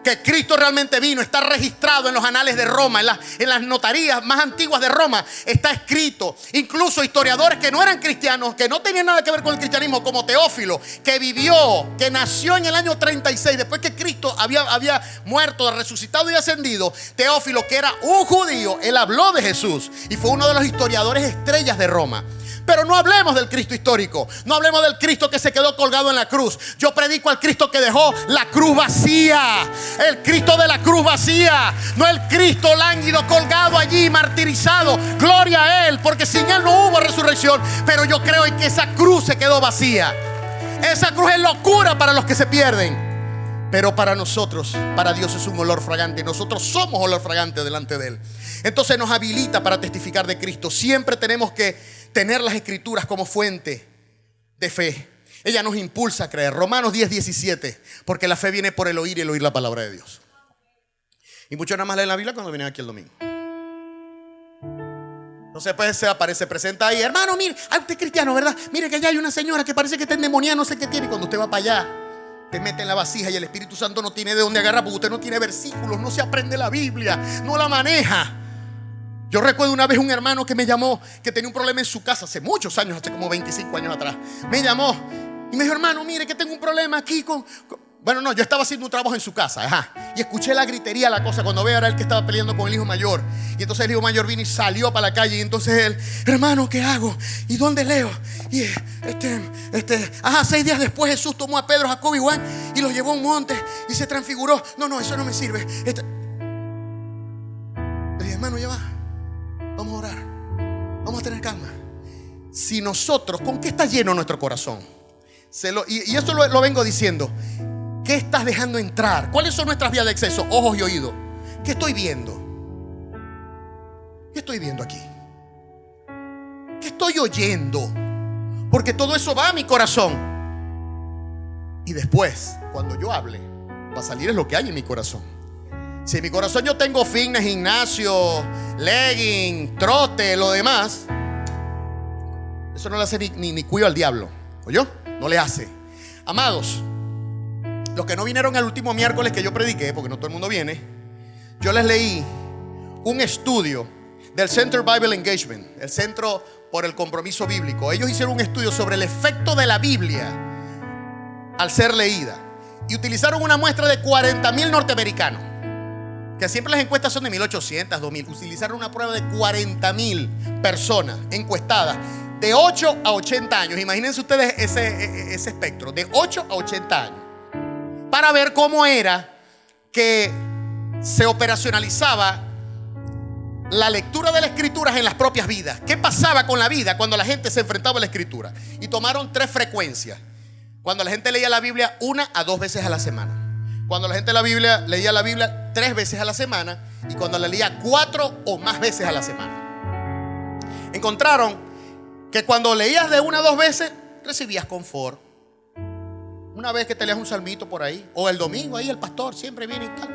que Cristo realmente vino está registrado en los anales de Roma, en las notarías más antiguas de Roma. Está escrito. Incluso historiadores que no eran cristianos, que no tenían nada que ver con el cristianismo, como Teófilo, que vivió, que nació en el año 36, después que Cristo había muerto, resucitado y ascendido. Teófilo, que era un judío, él habló de Jesús y fue uno de los historiadores estrellas de Roma. Pero no hablemos del Cristo histórico. No hablemos del Cristo que se quedó colgado en la cruz. Yo predico al Cristo que dejó la cruz vacía. El Cristo de la cruz vacía. No el Cristo lánguido colgado allí, martirizado. Gloria a Él, porque sin Él no hubo resurrección. Pero yo creo en que esa cruz se quedó vacía. Esa cruz es locura para los que se pierden. Pero para nosotros, para Dios es un olor fragante. Nosotros somos olor fragante delante de Él. Entonces nos habilita para testificar de Cristo. Siempre tenemos que tener las Escrituras como fuente de fe. Ella nos impulsa a creer. Romanos 10:17. Porque la fe viene por el oír y el oír la palabra de Dios. Y muchos nada más leen la Biblia cuando vienen aquí el domingo. Entonces pues se presenta ahí. Hermano, mire, usted es cristiano, ¿verdad? Mire que allá hay una señora que parece que está endemoniada, no sé qué tiene. Y cuando usted va para allá, te mete en la vasija y el Espíritu Santo no tiene de dónde agarrar, porque usted no tiene versículos, no se aprende la Biblia, no la maneja. Yo recuerdo una vez un hermano que me llamó, que tenía un problema en su casa hace muchos años, hace como 25 años atrás. Me llamó y me dijo: hermano, mire que tengo un problema aquí con... Bueno, no, yo estaba haciendo un trabajo en su casa, y escuché la gritería, la cosa. Cuando veo, era él que estaba peleando con el hijo mayor. Y entonces el hijo mayor vino y salió para la calle. Y entonces él: hermano, ¿qué hago? ¿Y dónde leo? Y 6 días después Jesús tomó a Pedro, Jacobo y Juan y los llevó a un monte y se transfiguró. No, eso no me sirve. Le dije: hermano, ya va, vamos a orar, vamos a tener calma. Si nosotros, ¿con qué está lleno nuestro corazón? Y eso lo vengo diciendo. ¿Qué estás dejando entrar? ¿Cuáles son nuestras vías de acceso? Ojos y oídos. ¿Qué estoy viendo? ¿Qué estoy viendo aquí? ¿Qué estoy oyendo? Porque todo eso va a mi corazón. Y después, cuando yo hable, va a salir es lo que hay en mi corazón. Si en mi corazón yo tengo fitness, gimnasio, legging, trote, lo demás, eso no le hace ni cuido al diablo. ¿Oyó? No le hace. Amados, los que no vinieron el último miércoles que yo prediqué, porque no todo el mundo viene, yo les leí un estudio del Center Bible Engagement, el Centro por el Compromiso Bíblico. Ellos hicieron un estudio sobre el efecto de la Biblia al ser leída y utilizaron una muestra de 40,000 norteamericanos, que siempre las encuestas son de 1,800, 2,000. Utilizaron una prueba de 40,000 personas encuestadas de 8 a 80 años. Imagínense ustedes ese espectro, de 8 a 80 años, para ver cómo era que se operacionalizaba la lectura de las Escrituras en las propias vidas. ¿Qué pasaba con la vida cuando la gente se enfrentaba a la Escritura? Y tomaron 3 frecuencias. Cuando la gente leía la Biblia 1 a 2 veces a la semana. Cuando la gente leía la Biblia 3 veces a la semana. Y cuando la leía 4 o más veces a la semana. Encontraron que cuando leías de 1 a 2 veces, recibías confort. Una vez que te leas un salmito por ahí, o el domingo ahí el pastor siempre viene y tal.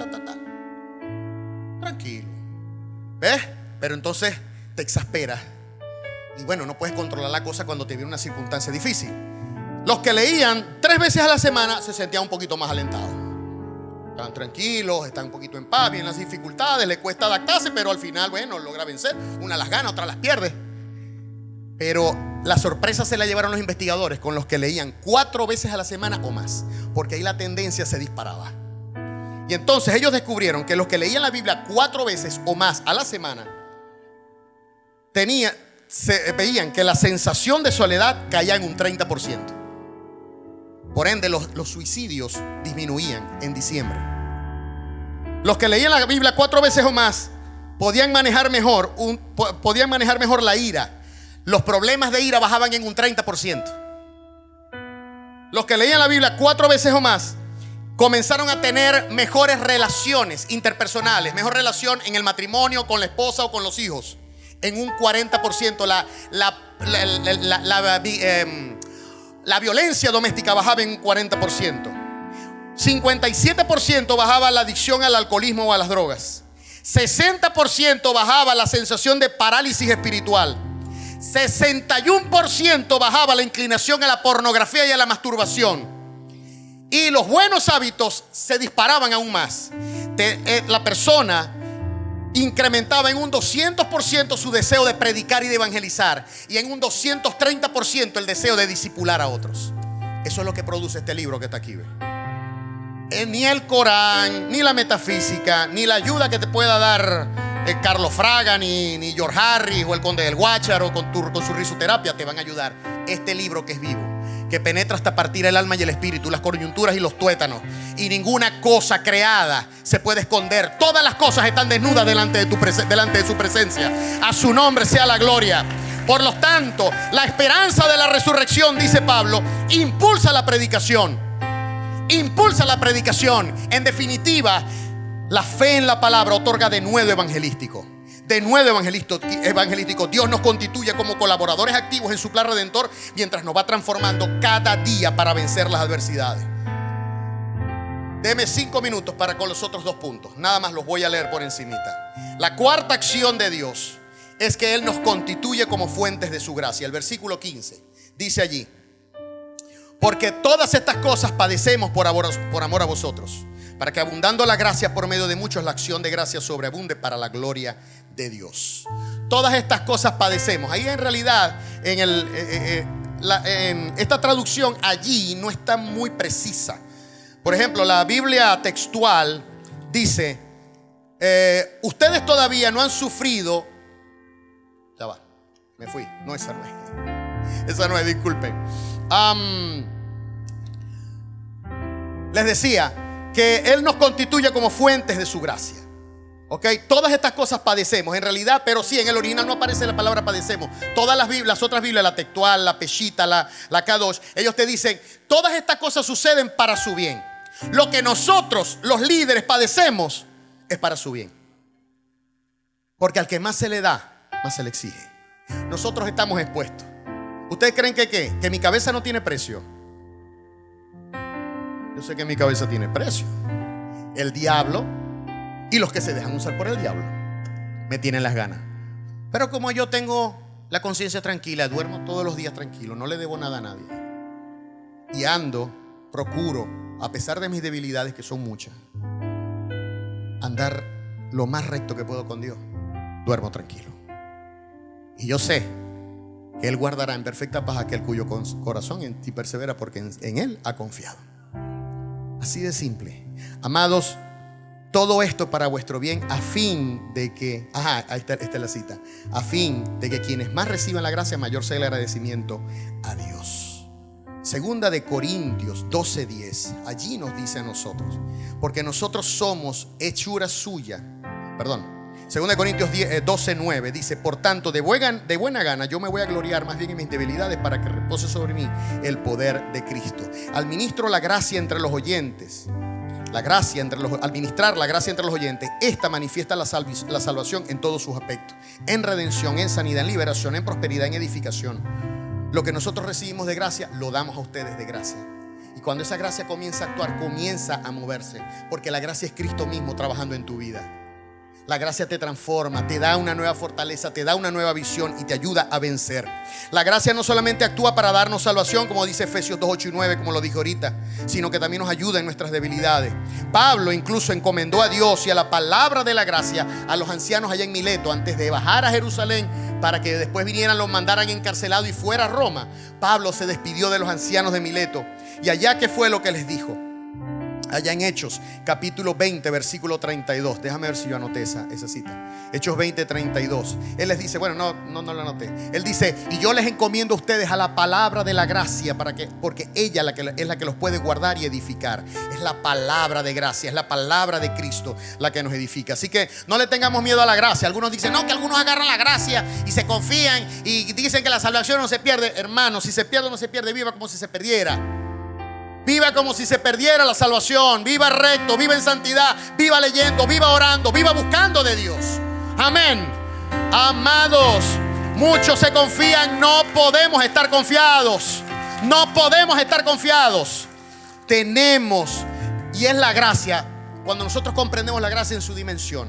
Tranquilo. ¿Ves? Pero entonces te exasperas. Y bueno, no puedes controlar la cosa cuando te viene una circunstancia difícil. Los que leían 3 veces a la semana se sentían un poquito más alentados. Están tranquilos, están un poquito en paz, vienen las dificultades, les cuesta adaptarse, pero al final, bueno, logra vencer. Una las gana, otra las pierde. Pero la sorpresa se la llevaron los investigadores con los que leían 4 veces a la semana o más, porque ahí la tendencia se disparaba. Y entonces ellos descubrieron que los que leían la Biblia 4 veces o más a la semana veían que la sensación de soledad caía en un 30%. Por ende, los suicidios disminuían en diciembre. Los que leían la Biblia 4 veces o más podían manejar mejor la ira. Los problemas de ira bajaban en un 30%. Los que leían la Biblia 4 veces o más comenzaron a tener mejores relaciones interpersonales, mejor relación en el matrimonio, con la esposa o con los hijos, en un 40%. La violencia doméstica bajaba en un 40%. 57% bajaba la adicción al alcoholismo o a las drogas. 60% bajaba la sensación de parálisis espiritual. 61% bajaba la inclinación a la pornografía y a la masturbación. Y los buenos hábitos se disparaban aún más. La persona incrementaba en un 200% su deseo de predicar y de evangelizar, y en un 230% el deseo de discipular a otros. Eso es lo que produce este libro que está aquí, ¿ve? Ni el Corán, ni la metafísica, ni la ayuda que te pueda dar Carlos Fraga, ni George Harris o el Conde del Guácharo con su risoterapia te van a ayudar. Este libro que es vivo, que penetra hasta partir el alma y el espíritu, las coyunturas y los tuétanos, y ninguna cosa creada se puede esconder. Todas las cosas están desnudas delante de su presencia. A su nombre sea la gloria. Por lo tanto, la esperanza de la resurrección, dice Pablo, impulsa la predicación. Impulsa la predicación. En definitiva, la fe en la palabra otorga denuedo evangelístico. Denuedo evangelístico. Dios nos constituye como colaboradores activos en su plan redentor, mientras nos va transformando cada día para vencer las adversidades. Deme 5 minutos para con los otros 2 puntos. Nada más los voy a leer por encimita. La cuarta acción de Dios es que Él nos constituye como fuentes de su gracia. El versículo 15 dice allí: porque todas estas cosas padecemos por amor a vosotros, para que abundando la gracia por medio de muchos, la acción de gracia sobreabunde para la gloria de Dios. Todas estas cosas padecemos. Ahí en realidad en esta traducción allí no está muy precisa. Por ejemplo, la Biblia textual dice: ustedes todavía no han sufrido. Ya va, me fui. No, esa no es. Esa no es, disculpen. Les decía que Él nos constituye como fuentes de su gracia. ¿Ok? Todas estas cosas padecemos, en realidad, pero sí, en el original no aparece la palabra padecemos. Todas las otras Biblias, la textual, la Peshita, la Kadosh, ellos te dicen: todas estas cosas suceden para su bien. Lo que nosotros, los líderes, padecemos es para su bien. Porque al que más se le da, más se le exige. Nosotros estamos expuestos. ¿Ustedes creen que qué? ¿Que mi cabeza no tiene precio? Yo sé que mi cabeza tiene precio. El diablo y los que se dejan usar por el diablo me tienen las ganas. Pero como yo tengo la conciencia tranquila, duermo todos los días tranquilo, no le debo nada a nadie, y procuro, a pesar de mis debilidades, que son muchas, andar lo más recto que puedo con Dios, duermo tranquilo. Y yo sé que Él guardará en perfecta paz aquel cuyo corazón en ti persevera, porque en Él ha confiado. Así de simple. Amados, todo esto para vuestro bien, a fin de que, esta es la cita, a fin de que quienes más reciban la gracia, mayor sea el agradecimiento a Dios. Segunda de Corintios 12:10, allí nos dice a nosotros: porque nosotros somos hechura suya. Segunda de Corintios 12:9 dice: por tanto, de buena gana yo me voy a gloriar más bien en mis debilidades, para que repose sobre mí el poder de Cristo. Administro la gracia entre los oyentes. Al ministrar la gracia entre los oyentes, esta manifiesta la salvación en todos sus aspectos: en redención, en sanidad, en liberación, en prosperidad, en edificación. Lo que nosotros recibimos de gracia, lo damos a ustedes de gracia. Y cuando esa gracia comienza a actuar, comienza a moverse, porque la gracia es Cristo mismo trabajando en tu vida. La gracia te transforma, te da una nueva fortaleza, te da una nueva visión y te ayuda a vencer. La gracia no solamente actúa para darnos salvación, como dice Efesios 2:8 y 9, como lo dije ahorita, sino que también nos ayuda en nuestras debilidades. Pablo incluso encomendó a Dios y a la palabra de la gracia a los ancianos allá en Mileto, antes de bajar a Jerusalén para que después vinieran, los mandaran encarcelado y fuera a Roma. Pablo se despidió de los ancianos de Mileto, y allá, ¿qué fue lo que les dijo? Allá en Hechos, capítulo 20, versículo 32. Déjame ver si yo anoté esa cita. Hechos 20, 32. Él les dice, bueno, no lo anoté. Él dice: y yo les encomiendo a ustedes a la palabra de la gracia, porque ella es la que los puede guardar y edificar. Es la palabra de gracia, es la palabra de Cristo la que nos edifica. Así que no le tengamos miedo a la gracia. Algunos dicen, no, que algunos agarran la gracia y se confían y dicen que la salvación no se pierde. Hermano, si se pierde o no se pierde, viva como si se perdiera. Viva como si se perdiera la salvación. Viva recto, viva en santidad, viva leyendo, viva orando, viva buscando de Dios. Amén. Amados, muchos se confían. No podemos estar confiados. No podemos estar confiados. Tenemos, y es la gracia. Cuando nosotros comprendemos la gracia en su dimensión,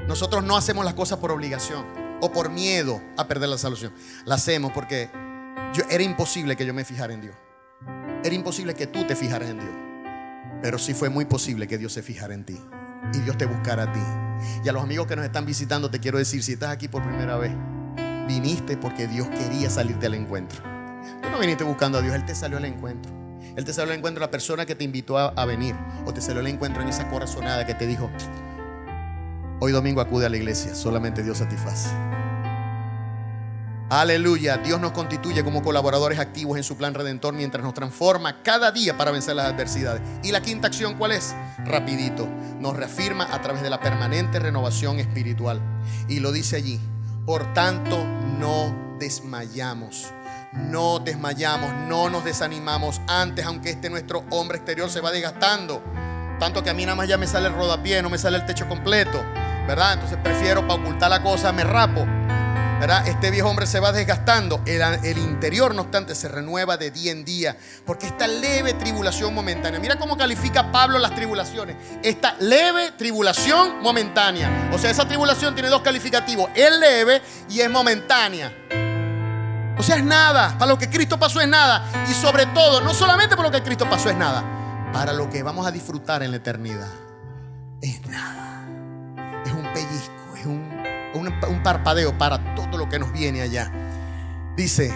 nosotros no hacemos las cosas por obligación o por miedo a perder la salvación. La hacemos porque era imposible que yo me fijara en Dios. Era imposible que tú te fijaras en Dios. Pero sí fue muy posible que Dios se fijara en ti y Dios te buscara a ti. Y a los amigos que nos están visitando te quiero decir, si estás aquí por primera vez, viniste porque Dios quería salirte al encuentro. Tú no viniste buscando a Dios, Él te salió al encuentro. Él te salió al encuentro, la persona que te invitó a venir, o te salió al encuentro en esa corazonada que te dijo: hoy domingo acude a la iglesia, solamente Dios satisface. Aleluya. Dios nos constituye como colaboradores activos en su plan redentor mientras nos transforma cada día para vencer las adversidades. Y la quinta acción, ¿cuál es? Rapidito, nos reafirma a través de la permanente renovación espiritual. Y lo dice allí: por tanto no desmayamos. No desmayamos, no nos desanimamos. Antes, aunque nuestro hombre exterior se va desgastando, tanto que a mí nada más ya me sale el rodapié, no me sale el techo completo, ¿verdad? Entonces prefiero, para ocultar la cosa, me rapo, ¿verdad? Este viejo hombre se va desgastando. El interior, no obstante, se renueva de día en día, porque esta leve tribulación momentánea, mira cómo califica Pablo las tribulaciones: esta leve tribulación momentánea. O sea, esa tribulación tiene dos calificativos: es leve y es momentánea. O sea, es nada. Para lo que Cristo pasó es nada. Y sobre todo, no solamente por lo que Cristo pasó es nada, para lo que vamos a disfrutar en la eternidad es nada. Es un pellizco, es un parpadeo para todo lo que nos viene allá. Dice: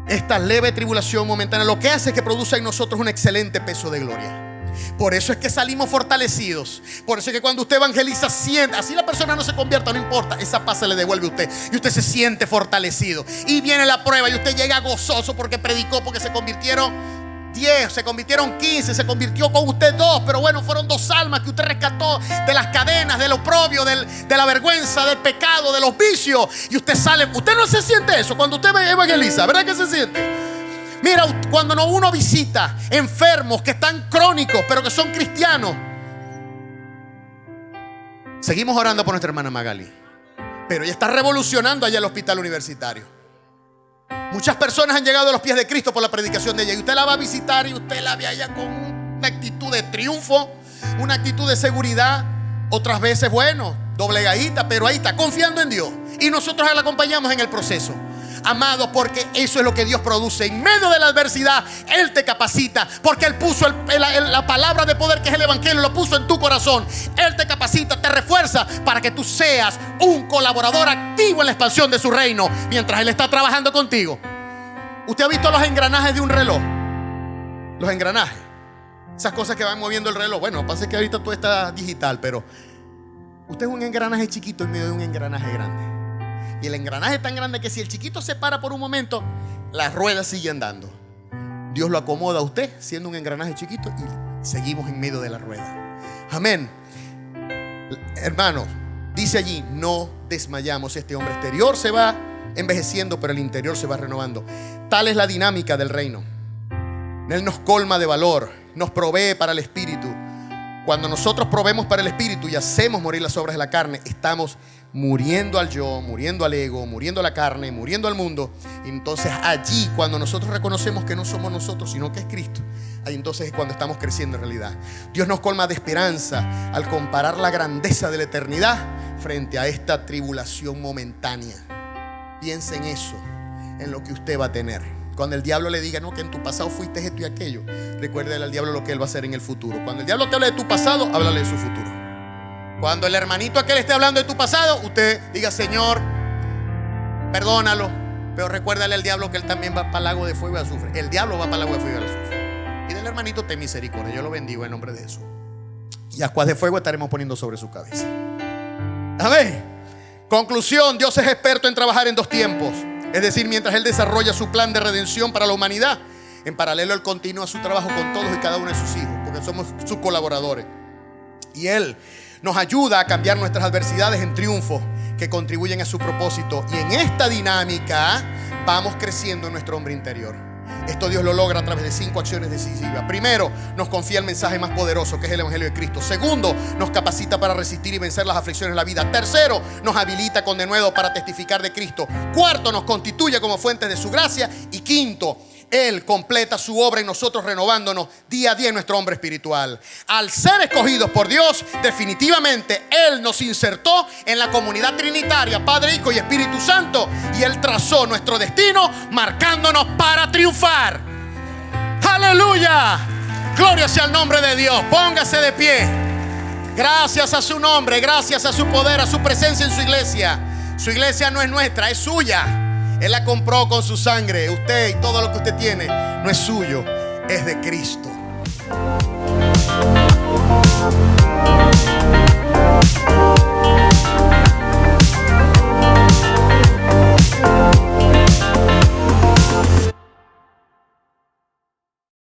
esta leve tribulación momentánea lo que hace es que produce en nosotros un excelente peso de gloria. Por eso es que salimos fortalecidos. Por eso es que cuando usted evangeliza, siente, así la persona no se convierta, no importa, esa paz se le devuelve a usted y usted se siente fortalecido. Y viene la prueba y usted llega gozoso porque predicó, porque se convirtieron 10, se convirtieron 15, se convirtió con usted 2, pero bueno, fueron 2 almas que usted rescató de las cadenas, del oprobio, de la vergüenza, del pecado, de los vicios. Y usted sale. Usted no se siente eso cuando usted evangeliza, ¿verdad que se siente? Mira, cuando uno visita enfermos que están crónicos, pero que son cristianos, seguimos orando por nuestra hermana Magali, pero ella está revolucionando allá el hospital universitario. Muchas personas han llegado a los pies de Cristo por la predicación de ella. Y usted la va a visitar y usted la ve allá con una actitud de triunfo, una actitud de seguridad. Otras veces, bueno, doblegadita, pero ahí está, confiando en Dios. Y nosotros la acompañamos en el proceso. Amado, porque eso es lo que Dios produce. En medio de la adversidad, Él te capacita, porque Él puso la palabra de poder, que es el evangelio, lo puso en tu corazón. Él te capacita, te refuerza para que tú seas un colaborador activo en la expansión de su reino mientras Él está trabajando contigo. ¿Usted ha visto los engranajes de un reloj? Los engranajes, esas cosas que van moviendo el reloj. Bueno, pasa que ahorita todo está digital, pero usted es un engranaje chiquito en medio de un engranaje grande. Y el engranaje es tan grande que si el chiquito se para por un momento, las ruedas siguen dando. Dios lo acomoda a usted siendo un engranaje chiquito y seguimos en medio de la rueda. Amén. Hermanos, dice allí: no desmayamos. Este hombre exterior se va envejeciendo, pero el interior se va renovando. Tal es la dinámica del reino. Él nos colma de valor, nos provee para el espíritu. Cuando nosotros proveemos para el espíritu y hacemos morir las obras de la carne, estamos muriendo al yo, muriendo al ego, muriendo a la carne, muriendo al mundo. Y entonces allí, cuando nosotros reconocemos que no somos nosotros, sino que es Cristo, ahí entonces es cuando estamos creciendo en realidad. Dios nos colma de esperanza al comparar la grandeza de la eternidad frente a esta tribulación momentánea. Piensa en eso, en lo que usted va a tener. Cuando el diablo le diga: no, que en tu pasado fuiste esto y aquello, recuérdele al diablo lo que él va a hacer en el futuro. Cuando el diablo te hable de tu pasado, háblale de su futuro. Cuando el hermanito aquel esté hablando de tu pasado, usted diga: Señor, perdónalo. Pero recuérdale al diablo que él también va para el lago de fuego y azufre. El diablo va para el lago de fuego y azufre. Y del hermanito ten misericordia. Yo lo bendigo en nombre de Jesús. Y ascuas de fuego estaremos poniendo sobre su cabeza. Amén. Conclusión: Dios es experto en trabajar en 2 tiempos. Es decir, mientras Él desarrolla su plan de redención para la humanidad, en paralelo Él continúa su trabajo con todos y cada uno de sus hijos, porque somos sus colaboradores. Y Él nos ayuda a cambiar nuestras adversidades en triunfos que contribuyen a su propósito. Y en esta dinámica vamos creciendo en nuestro hombre interior. Esto Dios lo logra a través de 5 acciones decisivas. Primero, nos confía el mensaje más poderoso, que es el evangelio de Cristo. Segundo, nos capacita para resistir y vencer las aflicciones de la vida. Tercero, nos habilita con denuedo para testificar de Cristo. Cuarto, nos constituye como fuentes de su gracia. Y quinto, Él completa su obra en nosotros, renovándonos día a día en nuestro hombre espiritual. Al ser escogidos por Dios, definitivamente Él nos insertó en la comunidad trinitaria, Padre, Hijo y Espíritu Santo. Y Él trazó nuestro destino, marcándonos para triunfar. ¡Aleluya! Gloria sea el nombre de Dios. Póngase de pie. Gracias a su nombre, gracias a su poder, a su presencia en su iglesia. Su iglesia no es nuestra, es suya. Él la compró con su sangre. Usted y todo lo que usted tiene no es suyo, es de Cristo.